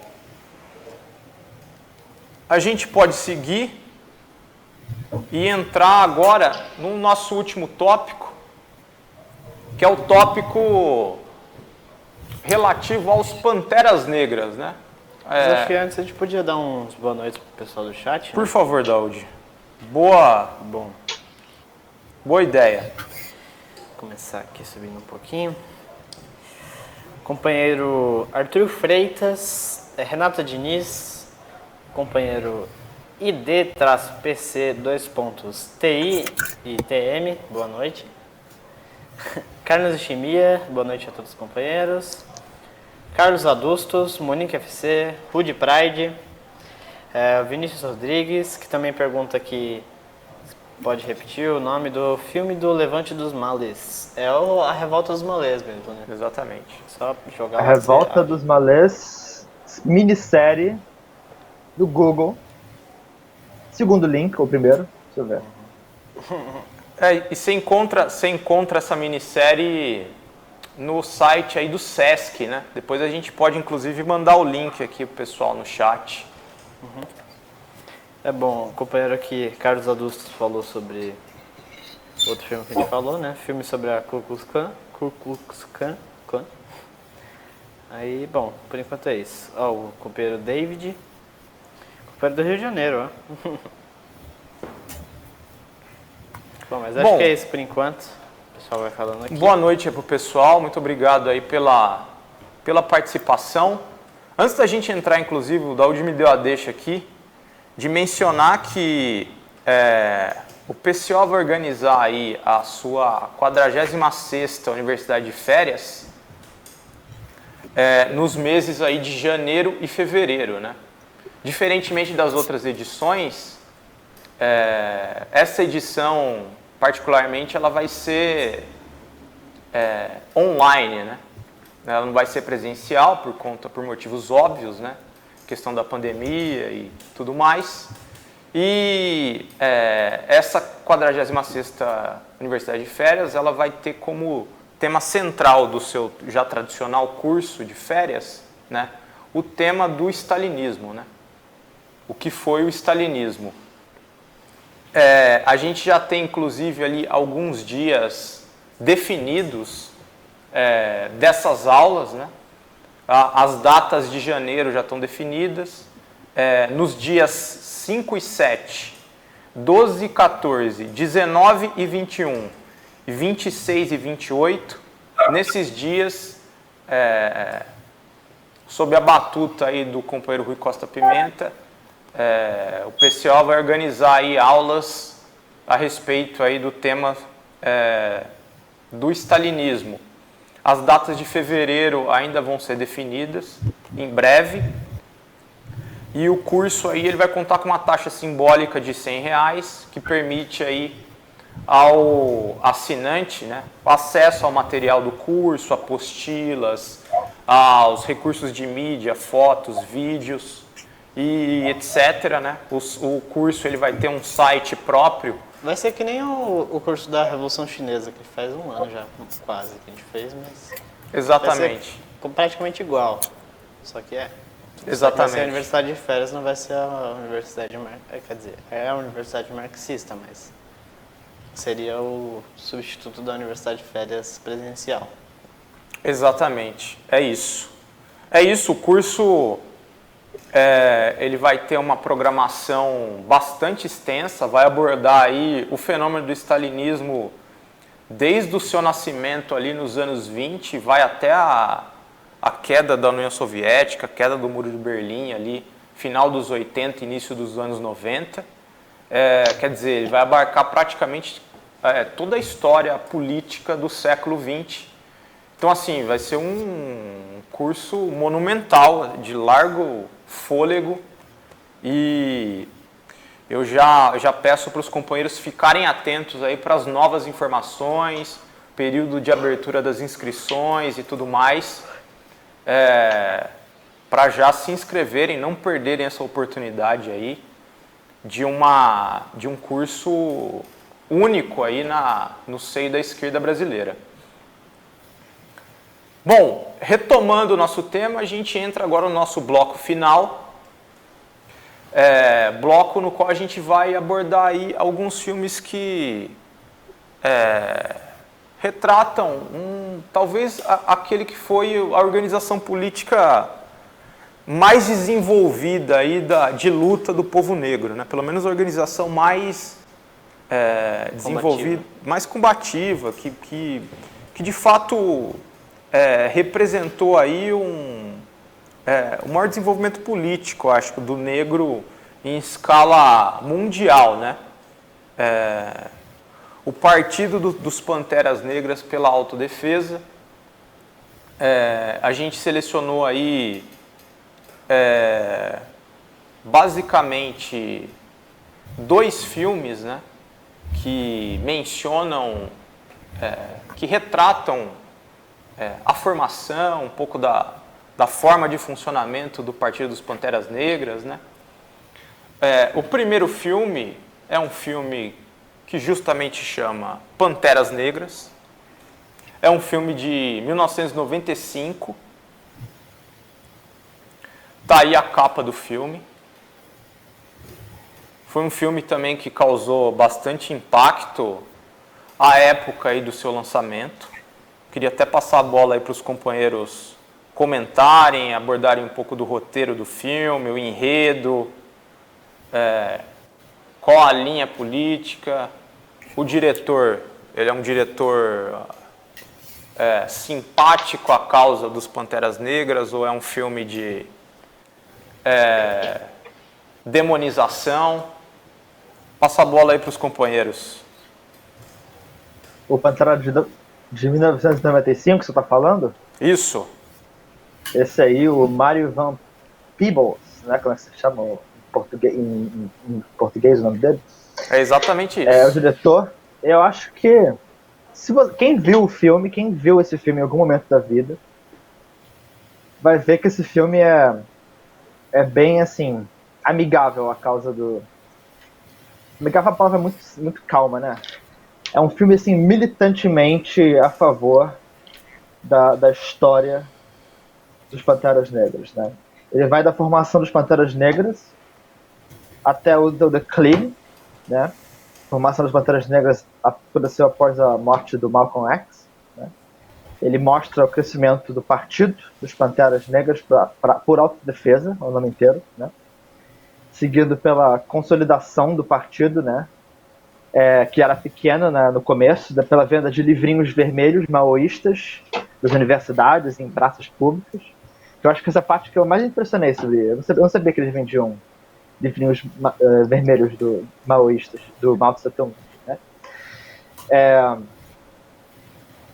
a gente pode seguir e entrar agora no nosso último tópico, que é o tópico relativo aos Panteras Negras, né? Mas acho que antes a gente podia dar uns boa noites pro pessoal do chat. Por favor, Daudi. Boa ideia. Vou começar aqui subindo um pouquinho. Companheiro Arthur Freitas, Renata Diniz, companheiro ID-PC TI e TM, boa noite. Carlos Chimia, boa noite a todos os companheiros. Carlos Adustos, Monique FC, Rude Pride, Vinícius Rodrigues, que também pergunta aqui, pode repetir o nome do filme do Levante dos Males. É a Revolta dos Malês mesmo, né? Exatamente. Só jogar A Revolta dos Malês, minissérie do Google. Segundo link, ou primeiro, deixa eu ver. E você encontra essa minissérie no site aí do Sesc, né? Depois a gente pode, inclusive, mandar o link aqui pro pessoal no chat. É bom, o companheiro aqui, Carlos Adustos, falou sobre outro filme que a gente falou, né? Filme sobre a Ku Klux Klan. Aí, bom, por enquanto é isso. Ó, o companheiro David, companheiro do Rio de Janeiro, ó. Bom, mas acho que é isso por enquanto. O pessoal vai falando aqui. Boa noite aí pro pessoal, muito obrigado aí pela participação. Antes da gente entrar, inclusive, o Daudi me deu a deixa aqui, de mencionar que o PCO vai organizar aí a sua 46ª Universidade de Férias nos meses aí de janeiro e fevereiro, né? Diferentemente das outras edições, essa edição, particularmente, ela vai ser online, né? Ela não vai ser presencial por motivos óbvios, né? Questão da pandemia e tudo mais. E essa 46ª Universidade de Férias, ela vai ter como tema central do seu já tradicional curso de férias, né, o tema do stalinismo, né? O que foi o stalinismo? A gente já tem, inclusive, ali alguns dias definidos dessas aulas, né? As datas de janeiro já estão definidas. Nos dias 5 e 7, 12 e 14, 19 e 21, 26 e 28, nesses dias, sob a batuta aí do companheiro Rui Costa Pimenta, o PCO vai organizar aí aulas a respeito aí do tema do stalinismo. As datas de fevereiro ainda vão ser definidas em breve. E o curso aí ele vai contar com uma taxa simbólica de R$100, que permite aí ao assinante, né, acesso ao material do curso, apostilas, aos recursos de mídia, fotos, vídeos e etc, né? O curso ele vai ter um site próprio. Vai ser que nem o curso da Revolução Chinesa, que faz um ano já, quase, que a gente fez, mas... Exatamente. Vai ser praticamente igual, só que Exatamente. Vai ser a Universidade de Férias, não vai ser a Universidade... Quer dizer, é a Universidade Marxista, mas... seria o substituto da Universidade de Férias presencial. Exatamente, é isso. É isso, o curso ele vai ter uma programação bastante extensa, vai abordar aí o fenômeno do stalinismo desde o seu nascimento ali nos anos 20, vai até a queda da União Soviética, a queda do Muro de Berlim ali, final dos 80, início dos anos 90. Quer dizer, ele vai abarcar praticamente toda a história política do século 20. Então, assim, vai ser um curso monumental, de largo fôlego, e eu já peço para os companheiros ficarem atentos aí para as novas informações, período de abertura das inscrições e tudo mais, para já se inscreverem, não perderem essa oportunidade aí de um curso único aí no seio da esquerda brasileira. Bom, retomando o nosso tema, a gente entra agora no nosso bloco final, bloco no qual a gente vai abordar aí alguns filmes que retratam talvez aquele que foi a organização política mais desenvolvida aí de luta do povo negro, né? Pelo menos a organização mais desenvolvida, mais combativa, que de fato representou aí o maior desenvolvimento político, acho, do negro em escala mundial, né? O Partido dos Panteras Negras pela Autodefesa. A gente selecionou aí basicamente 2 filmes, né, que mencionam, que retratam a formação, um pouco da forma de funcionamento do Partido dos Panteras Negras, né? O primeiro filme é um filme que justamente chama Panteras Negras. É um filme de 1995. Tá aí a capa do filme. Foi um filme também que causou bastante impacto à época aí do seu lançamento. Queria até passar a bola aí para os companheiros comentarem, abordarem um pouco do roteiro do filme, o enredo, qual a linha política. O diretor, ele é um diretor simpático à causa dos Panteras Negras, ou é um filme de demonização? Passa a bola aí para os companheiros. O Pantera de 1995 que você está falando? Isso. Esse aí, o Mario Van Peebles, né? Como é que se chama em português o nome dele? É exatamente isso. É o diretor. Eu acho que quem viu esse filme em algum momento da vida, vai ver que esse filme é bem, assim, amigável à causa do... Amigável é uma palavra muito, muito calma, né? É um filme, assim, militantemente a favor da história dos Panteras Negras, né? Ele vai da formação dos Panteras Negras até o declínio, né? A formação dos Panteras Negras aconteceu após a morte do Malcolm X, né? Ele mostra o crescimento do Partido dos Panteras Negras por autodefesa, o nome inteiro, né? Seguido pela consolidação do partido, né? Que era pequeno, né, no começo, pela venda de livrinhos vermelhos maoístas das universidades em praças públicas. Eu acho que essa parte que eu mais impressionei sobre... Eu não sabia que eles vendiam livrinhos vermelhos maoístas, do Mao Tse Tung, né?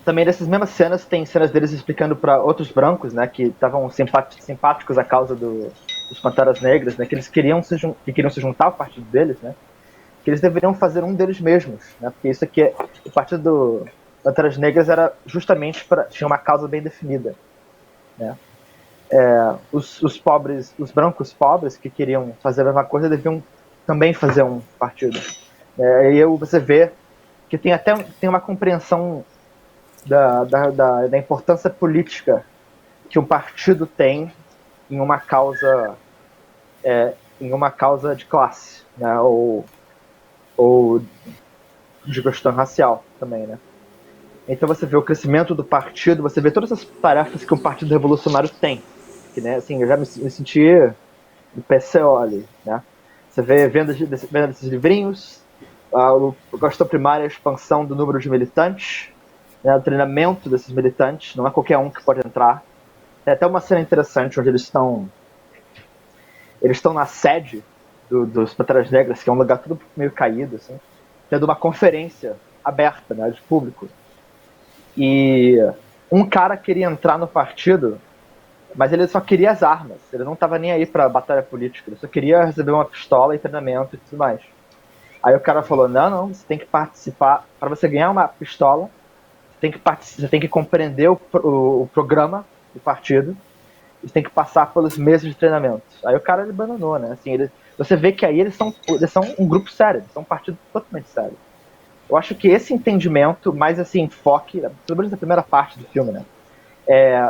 Também nessas mesmas cenas, tem cenas deles explicando para outros brancos, né, que estavam simpáticos à causa dos Panteras Negras, né, que eles queriam se juntar ao partido deles, né, que eles deveriam fazer um deles mesmos, né, porque isso aqui, o partido do Panteras Negras era justamente tinha uma causa bem definida, né. Os brancos pobres que queriam fazer a mesma coisa deviam também fazer um partido. E aí você vê que tem uma compreensão da importância política que um partido tem em uma causa de classe, né? ou de questão racial também, né? Então você vê o crescimento do partido, você vê todas as tarefas que um partido revolucionário tem. Que, né, assim, eu já me senti do PCO ali, né? Você vê venda desses livrinhos, a questão primária, a expansão do número de militantes, né, o treinamento desses militantes, não é qualquer um que pode entrar. Tem até uma cena interessante onde eles estão na sede dos Panteras Negras, que é um lugar tudo meio caído, assim, tendo uma conferência aberta, né, de público. E um cara queria entrar no partido, mas ele só queria as armas. Ele não estava nem aí pra batalha política. Ele só queria receber uma pistola e treinamento e tudo mais. Aí o cara falou, não, você tem que participar. Para você ganhar uma pistola, você tem que compreender o programa do partido. Você tem que passar pelos meses de treinamento. Aí o cara ele abandonou, né? Assim, você vê que aí eles são um grupo sério. Eles são um partido totalmente sério. Eu acho que esse entendimento, mais assim, enfoque, pelo menos na primeira parte do filme, né?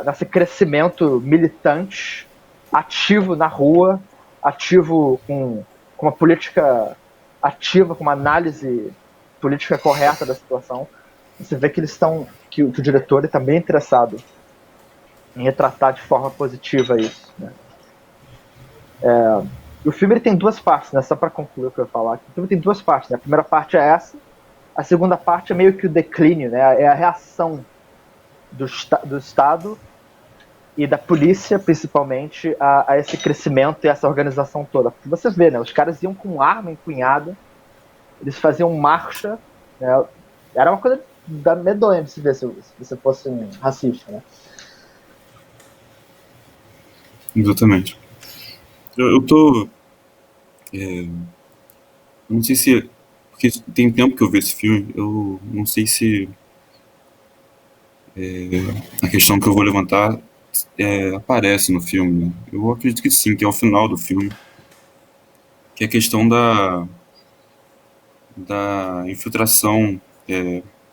Nesse crescimento militante, ativo na rua, ativo com uma política ativa, com uma análise política correta da situação. Você vê que o diretor está bem interessado em retratar de forma positiva isso, né? O filme ele tem duas partes, né? Só para concluir o que eu ia falar. O filme tem duas partes, né? A primeira parte é essa, a segunda parte é meio que o declínio, né? É a reação do Estado e da polícia, principalmente, a esse crescimento e essa organização toda. Porque você vê, né? Os caras iam com arma empunhada, eles faziam marcha, né? Era uma coisa medonha de se ver se você fosse um racista, né? Exatamente. Eu tô. Eu não sei se. Porque tem tempo que eu vi esse filme, eu não sei se a questão que eu vou levantar aparece no filme, né? Eu acredito que sim, que é o final do filme, que é a questão da infiltração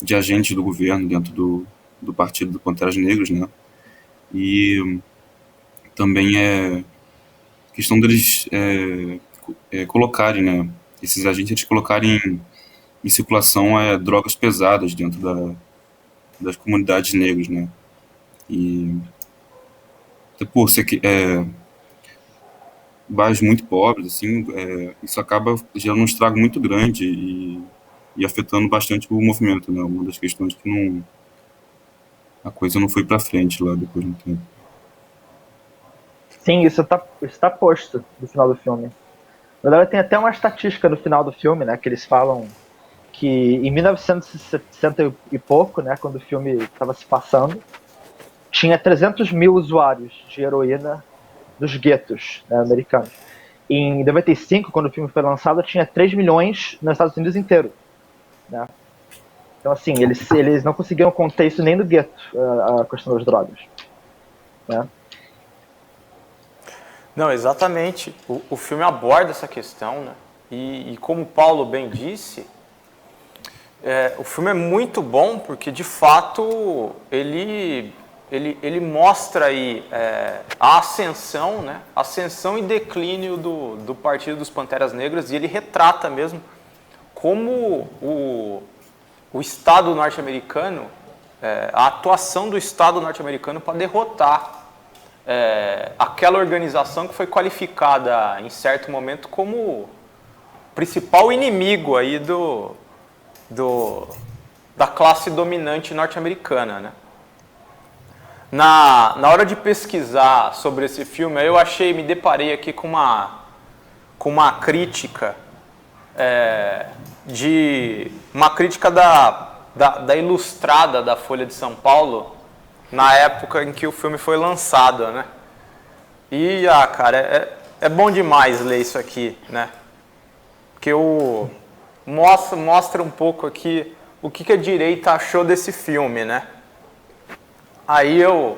de agentes do governo dentro do Partido do Panteras Negras, né? E também é questão deles colocarem, né? Esses agentes eles colocarem em circulação drogas pesadas dentro das comunidades negras, né? E por ser bairros muito pobres, assim, isso acaba gerando um estrago muito grande e afetando bastante o movimento, né? Uma das questões que a coisa não foi para frente lá depois de um tempo. Sim, isso tá posto no final do filme. Na verdade, tem até uma estatística no final do filme, né? Que eles falam que em 1960 e pouco, né? Quando o filme estava se passando, tinha 300 mil usuários de heroína dos guetos, né, americanos. Em 95, quando o filme foi lançado, tinha 3 milhões nos Estados Unidos inteiro, né? Então, assim, eles não conseguiram conter isso nem no gueto, a questão das drogas, né? Não, exatamente. O filme aborda essa questão, né? E como o Paulo bem disse, o filme é muito bom porque, de fato, ele mostra aí a ascensão, né? Ascensão e declínio do Partido dos Panteras Negras, e ele retrata mesmo como o Estado norte-americano, a atuação do Estado norte-americano para derrotar aquela organização que foi qualificada em certo momento como principal inimigo aí da classe dominante norte-americana, né? Na hora de pesquisar sobre esse filme, eu me deparei aqui com uma crítica uma crítica da Ilustrada da Folha de São Paulo na época em que o filme foi lançado, né? E, cara, é bom demais ler isso aqui, né? Porque mostra um pouco aqui o que a direita achou desse filme, né? Aí o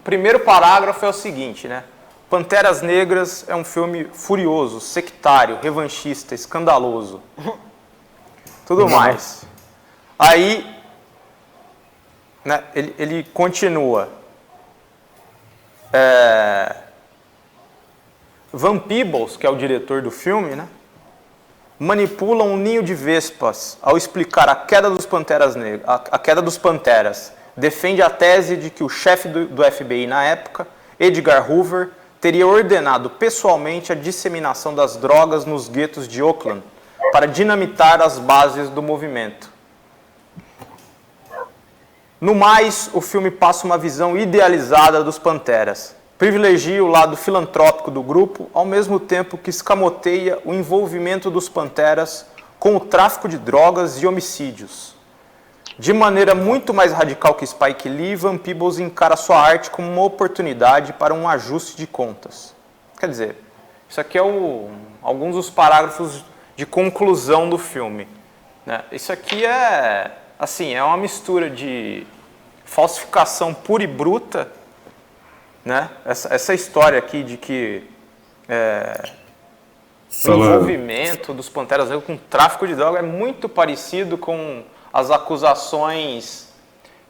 primeiro parágrafo é o seguinte, né? Panteras Negras é um filme furioso, sectário, revanchista, escandaloso. Tudo mais. Aí, né, ele continua. Van Peebles, que é o diretor do filme, né? manipulam um ninho de vespas ao explicar a queda dos panteras negras, a queda dos panteras. Defende a tese de que o chefe do FBI na época, Edgar Hoover, teria ordenado pessoalmente a disseminação das drogas nos guetos de Oakland para dinamitar as bases do movimento. No mais, o filme passa uma visão idealizada dos panteras. Privilegia o lado filantrópico do grupo, ao mesmo tempo que escamoteia o envolvimento dos panteras com o tráfico de drogas e homicídios. De maneira muito mais radical que Spike Lee, Van Peebles encara sua arte como uma oportunidade para um ajuste de contas. Quer dizer, isso aqui é alguns dos parágrafos de conclusão do filme, né? Isso aqui é uma mistura de falsificação pura e bruta, né? Essa história aqui de que o envolvimento dos Panteras Negras com tráfico de droga é muito parecido com as acusações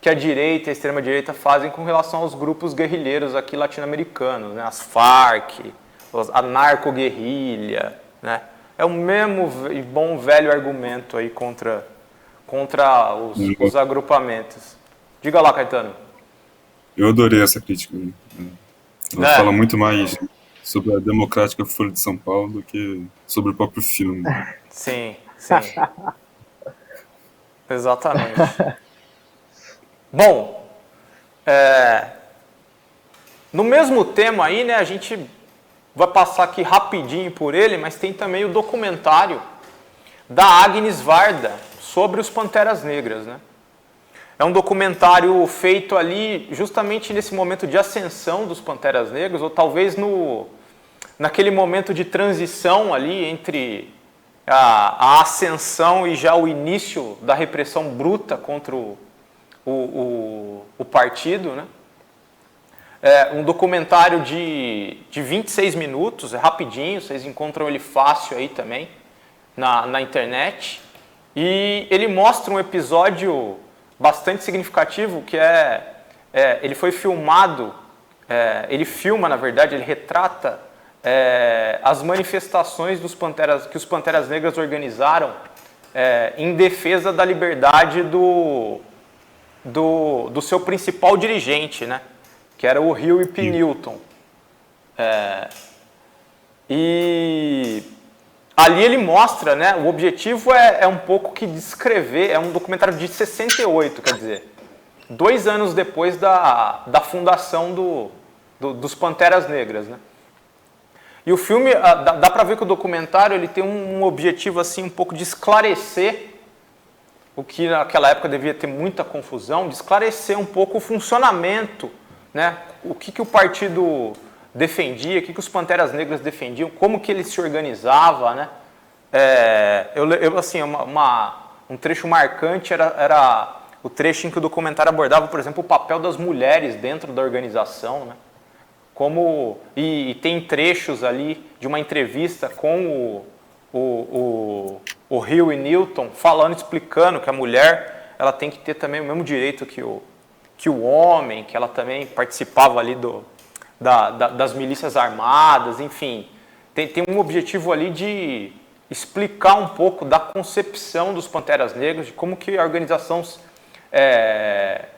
que a direita e a extrema-direita fazem com relação aos grupos guerrilheiros aqui latino-americanos, né? As Farc, a narco-guerrilha, né? É o mesmo e bom velho argumento aí contra os agrupamentos. Diga lá, Caetano. Eu adorei essa crítica. Ela fala muito mais sobre a democrática Folha de São Paulo do que sobre o próprio filme. Sim. Exatamente. Bom, no mesmo tema aí, né, a gente vai passar aqui rapidinho por ele, mas tem também o documentário da Agnes Varda sobre os Panteras Negras, né? É um documentário feito ali justamente nesse momento de ascensão dos Panteras Negras, ou talvez naquele momento de transição ali entre a ascensão e já o início da repressão bruta contra o partido, né? É um documentário de 26 minutos, é rapidinho, vocês encontram ele fácil aí também na internet. E ele mostra um episódio bastante significativo, que ele foi filmado, ele filma, na verdade, ele retrata as manifestações que os Panteras Negras organizaram em defesa da liberdade do seu principal dirigente, né? Que era o Huey P. Newton. E ali ele mostra, né? O objetivo é um pouco que descrever, é um documentário de 68, quer dizer, 2 anos depois da fundação dos Panteras Negras, né? E o filme, dá para ver que o documentário ele tem um objetivo assim, um pouco de esclarecer o que naquela época devia ter muita confusão, de esclarecer um pouco o funcionamento, né? O que o partido defendia, o que os Panteras Negras defendiam, como que ele se organizava, né? Um trecho marcante era o trecho em que o documentário abordava, por exemplo, o papel das mulheres dentro da organização, né? E tem trechos ali de uma entrevista com o Huey Newton explicando que a mulher ela tem que ter também o mesmo direito que o homem, que ela também participava ali das milícias armadas, enfim. Tem um objetivo ali de explicar um pouco da concepção dos Panteras Negras, de como que a organização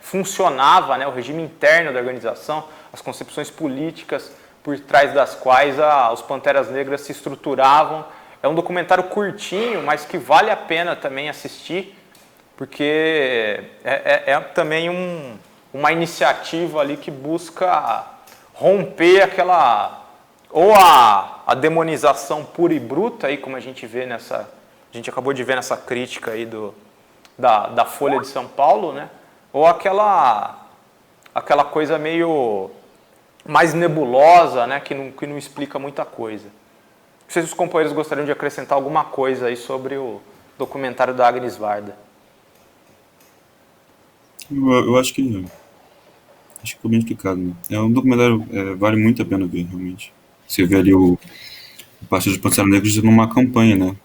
funcionava, né, o regime interno da organização, as concepções políticas por trás das quais os Panteras Negras se estruturavam. É um documentário curtinho, mas que vale a pena também assistir, porque é também uma iniciativa ali que busca romper a demonização pura e bruta, aí, como a gente acabou de ver nessa crítica aí da Folha de São Paulo, né? Ou aquela coisa meio mais nebulosa, né? Que não explica muita coisa. Não sei se os companheiros gostariam de acrescentar alguma coisa aí sobre o documentário da Agnes Varda. Eu acho que ficou bem explicado, né? É um documentário, vale muito a pena ver, realmente. Você vê ali o Partido dos Panteras Negros numa campanha, né?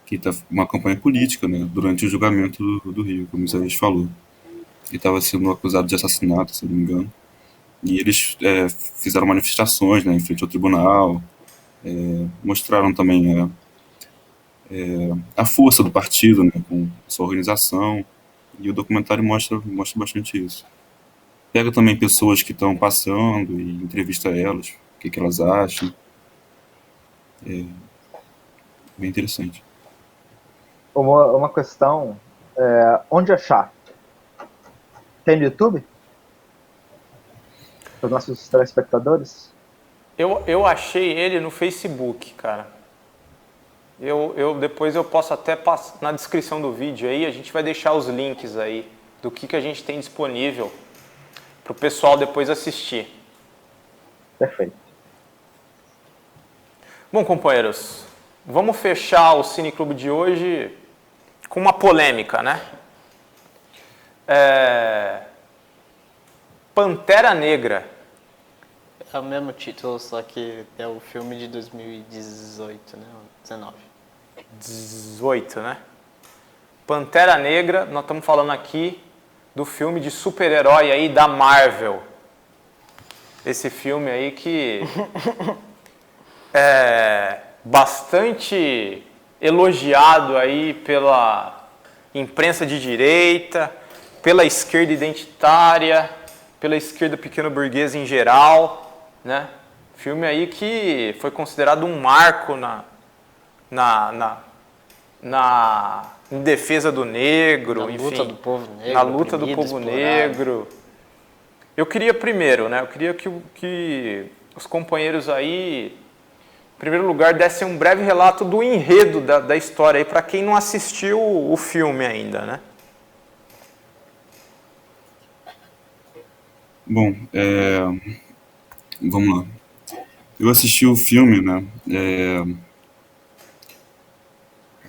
Que tá uma campanha política, né? Durante o julgamento do Rio, como o Isaías falou. Ele estava sendo acusado de assassinato, se não me engano. E eles fizeram manifestações, né, em frente ao tribunal. Mostraram também a força do partido, né, com sua organização, e o documentário mostra bastante isso. Pega também pessoas que estão passando e entrevista elas, o que elas acham. É bem interessante. Uma questão, onde achar? Tem no YouTube? Para os nossos telespectadores? Eu achei ele no Facebook, cara. Depois eu posso até passar na descrição do vídeo aí, a gente vai deixar os links aí do que a gente tem disponível para o pessoal depois assistir. Perfeito. Bom, companheiros, vamos fechar o Cine Clube de hoje com uma polêmica, né? Pantera Negra. É o mesmo título, só que é o filme de 2018, né? 19. 18, né? Pantera Negra, nós estamos falando aqui do filme de super-herói aí da Marvel. Esse filme aí que é bastante elogiado aí pela imprensa de direita, pela esquerda identitária, pela esquerda pequeno-burguesa em geral, né? Filme aí que foi considerado um marco em defesa do negro, Na enfim, luta do povo negro, na luta do oprimido, povo explorado. negro. Eu queria primeiro, né? Eu queria que os companheiros aí, em primeiro lugar, dessem um breve relato do enredo da história aí para quem não assistiu o filme ainda, né? Bom, vamos lá. Eu assisti o filme, né?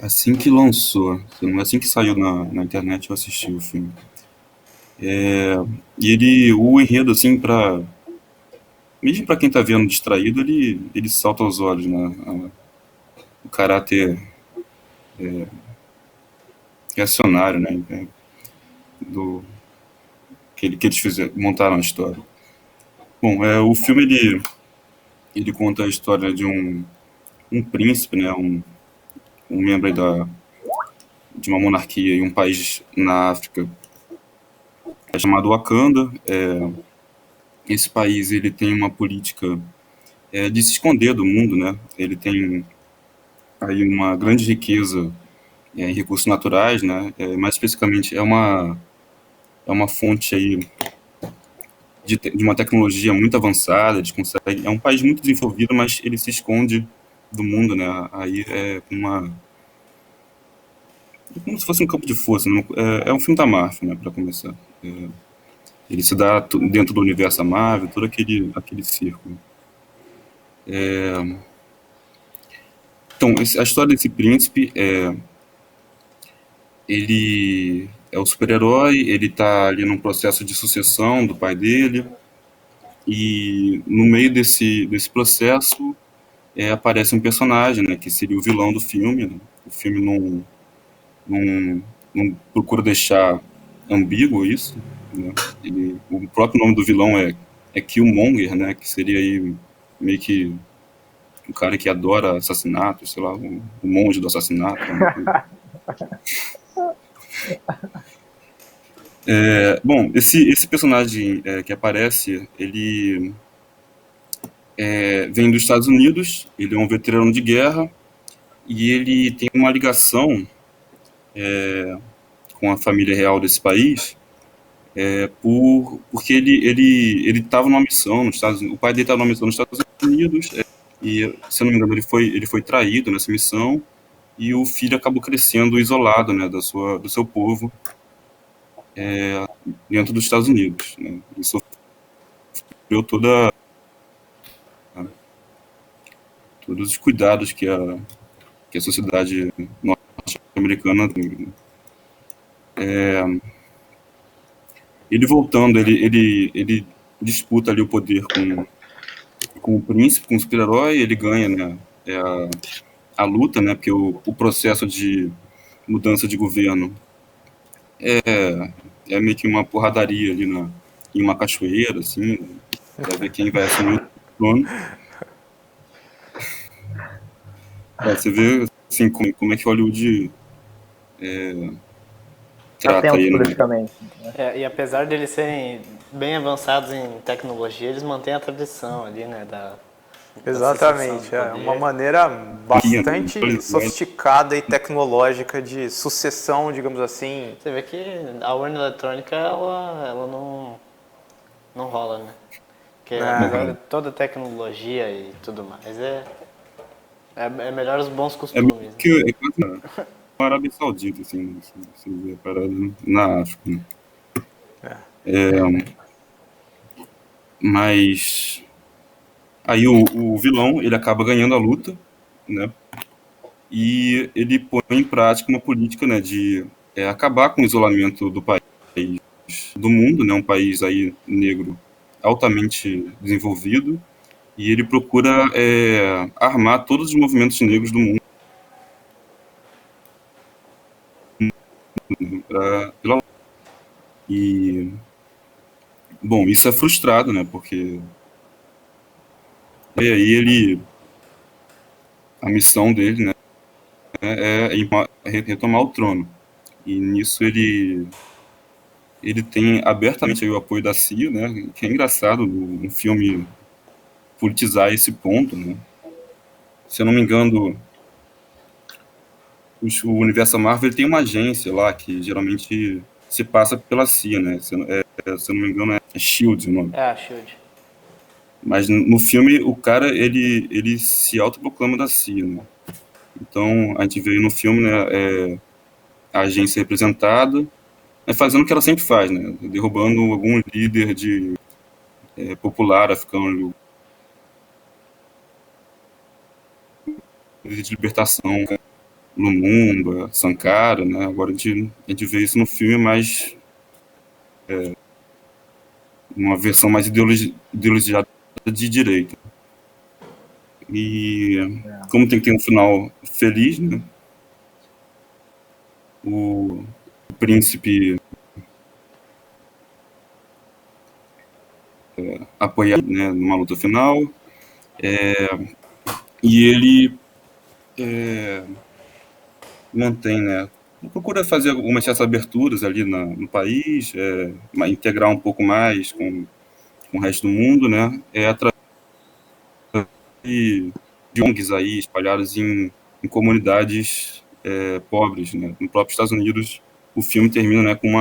Assim que lançou, assim que saiu na internet, eu assisti o filme. E o enredo, assim, mesmo para quem tá vendo distraído, ele salta aos olhos, né? O caráter reacionário, né? Do que eles montaram a história. Bom, o filme ele conta a história de um príncipe, né? Um membro aí de uma monarquia em um país na África chamado Wakanda. Esse país ele tem uma política de se esconder do mundo, né? Ele tem aí uma grande riqueza em recursos naturais, né? Mais especificamente é uma fonte aí de uma tecnologia muito avançada. É um país muito desenvolvido, mas ele se esconde do mundo, né? Aí é como se fosse um campo de força. É um filme da Marvel, né? Para começar. Ele se dá dentro do universo da Marvel, todo aquele círculo. Então, a história desse príncipe ele é o super-herói, ele tá ali num processo de sucessão do pai dele, e no meio desse processo aparece um personagem, né, que seria o vilão do filme, né? O filme não procura deixar ambíguo isso, né? O próprio nome do vilão é Killmonger, né, que seria aí meio que um cara que adora assassinato, sei lá, o monge do assassinato. Bom, esse personagem que aparece, ele vem dos Estados Unidos, ele é um veterano de guerra e ele tem uma ligação com a família real desse país, porque ele estava numa missão nos Estados Unidos. O pai dele estava numa missão nos Estados Unidos, e, se eu não me engano, ele foi traído nessa missão, e o filho acabou crescendo isolado, né, do seu povo, dentro dos Estados Unidos, né? Ele sofreu todos os cuidados que a sociedade norte-americana tem. Ele voltando, ele disputa ali o poder com o príncipe, com o super-herói, ele ganha, né, a luta, né, porque o processo de mudança de governo é meio que uma porradaria ali em uma cachoeira, assim, pra ver quem vai assumir o trono. Você vê assim, como é que Hollywood trata Atento aí, né? politicamente. E apesar de eles serem bem avançados em tecnologia, eles mantêm a tradição ali, né, da sucessão de Exatamente, é uma poder. maneira bastante Atualizado. sofisticada e tecnológica de sucessão, digamos assim. Você vê que a urna eletrônica, ela não rola, né? Porque apesar de toda a tecnologia e tudo mais, é melhor os bons É meio costumes, né? que é quase uma Arábia Saudita, assim, né? Se ver a parada na África, né? Mas aí o vilão, ele acaba ganhando a luta, né? E ele põe em prática uma política, né, de acabar com o isolamento do país, do mundo, né, um país aí negro altamente desenvolvido, e ele procura armar todos os movimentos negros do mundo pela. E, bom, isso é frustrado, né, porque e aí a missão dele, né, retomar o trono. E nisso ele tem abertamente aí o apoio da CIA, né, que é engraçado no filme politizar esse ponto, né. Se eu não me engano, o universo Marvel ele tem uma agência lá que geralmente se passa pela CIA, né? Se eu não me engano, é Shield o nome. É a Shield. Mas no filme, o cara, ele se autoproclama da CIA, né? Então, a gente vê no filme, né, a agência representada, né, fazendo o que ela sempre faz, né? Derrubando algum líder popular africano, líder de libertação, Lumumba, Sankara, né? Agora a gente vê isso no filme, mas uma versão mais ideologizada de direita. E como tem que ter um final feliz, né? O príncipe apoiado, né, numa luta final, e ele mantém, né, procura fazer algumas dessas aberturas ali no país, integrar um pouco mais com o resto do mundo, né, através de ONGs aí espalhadas em comunidades pobres, né. No próprio Estados Unidos, o filme termina, né, com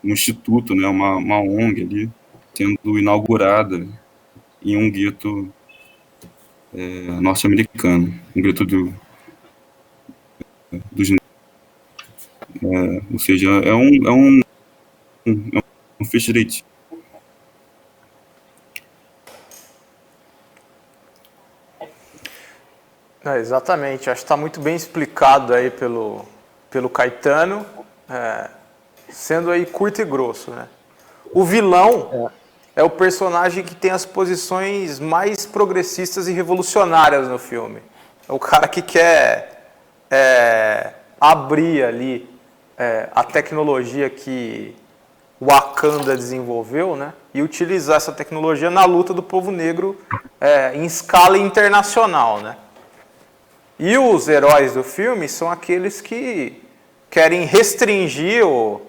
um instituto, né, uma ONG ali sendo inaugurada em um gueto norte-americano, um gueto dos ou seja, um fez direitinho. Exatamente, acho que está muito bem explicado aí pelo Caetano, sendo aí curto e grosso, né? O vilão é o personagem que tem as posições mais progressistas e revolucionárias no filme. É o cara que quer abrir ali a tecnologia que o Wakanda desenvolveu, né? E utilizar essa tecnologia na luta do povo negro em escala internacional, né? E os heróis do filme são aqueles que querem restringir o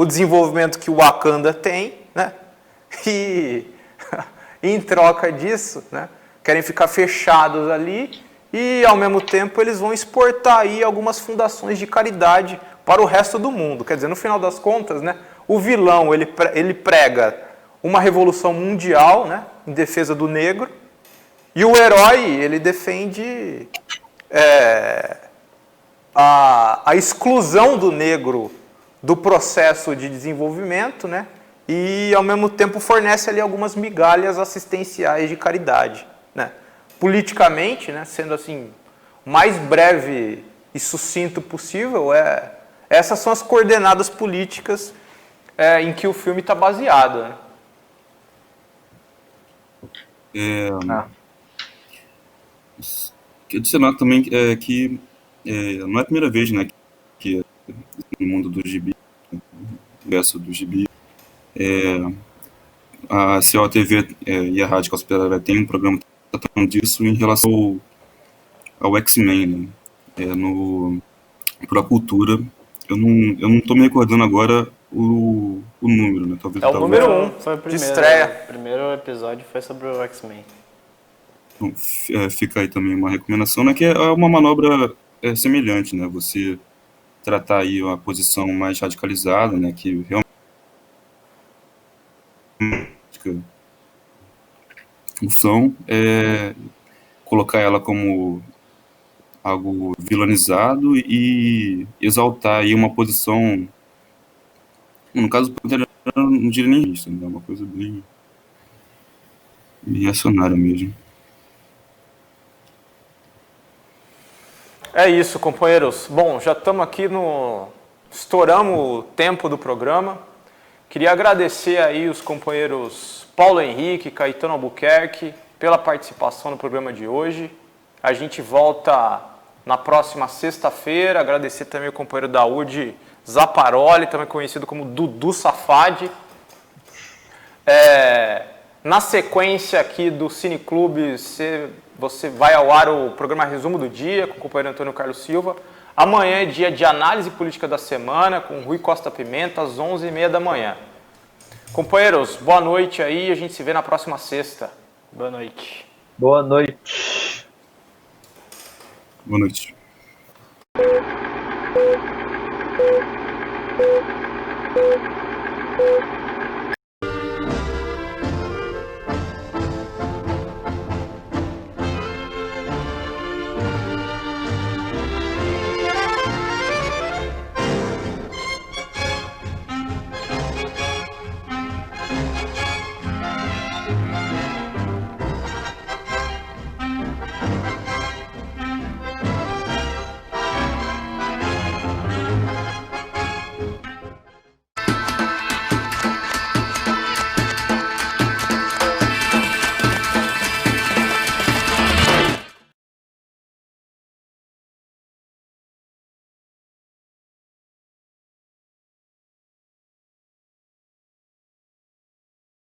desenvolvimento que o Wakanda tem, né? E em troca disso, né, querem ficar fechados ali e ao mesmo tempo eles vão exportar aí algumas fundações de caridade para o resto do mundo. Quer dizer, no final das contas, né, o vilão ele prega uma revolução mundial, né, em defesa do negro, e o herói ele defende a exclusão do negro do processo de desenvolvimento, né? E ao mesmo tempo fornece ali algumas migalhas assistenciais de caridade, né? Politicamente, né, sendo assim o mais breve e sucinto possível, essas são as coordenadas políticas em que o filme está baseado, né? Quero adicionar também que não é a primeira vez, né, que no mundo do gibi, verso do gibi, a COTV e a Rádio Calçada tem um programa tratando disso em relação ao X-Men, né? Por a cultura. Eu não tô me recordando agora o número, né? Talvez É o número 1 Foi o de primeiro, estreia. O primeiro episódio foi sobre o X-Men. Então, fica aí também uma recomendação, né? Que é uma manobra semelhante, né? Você tratar aí uma posição mais radicalizada, né? Que realmente função é colocar ela como algo vilanizado e exaltar aí uma posição, no caso do Pantera, eu não diria nem isso, né? É uma coisa bem reacionária mesmo. É isso, companheiros. Bom, já estamos aqui estouramos o tempo do programa. Queria agradecer aí os companheiros Paulo Henrique e Caetano Albuquerque pela participação no programa de hoje. A gente volta na próxima sexta-feira. Agradecer também o companheiro Daúde Zaparoli, também conhecido como Dudu Safadi. Na sequência aqui do Cineclube, você vai ao ar o programa Resumo do Dia com o companheiro Antônio Carlos Silva. Amanhã é dia de análise política da semana com Rui Costa Pimenta às 11h30 da manhã. Companheiros, boa noite aí, a gente se vê na próxima sexta. Boa noite. Boa noite. Boa noite.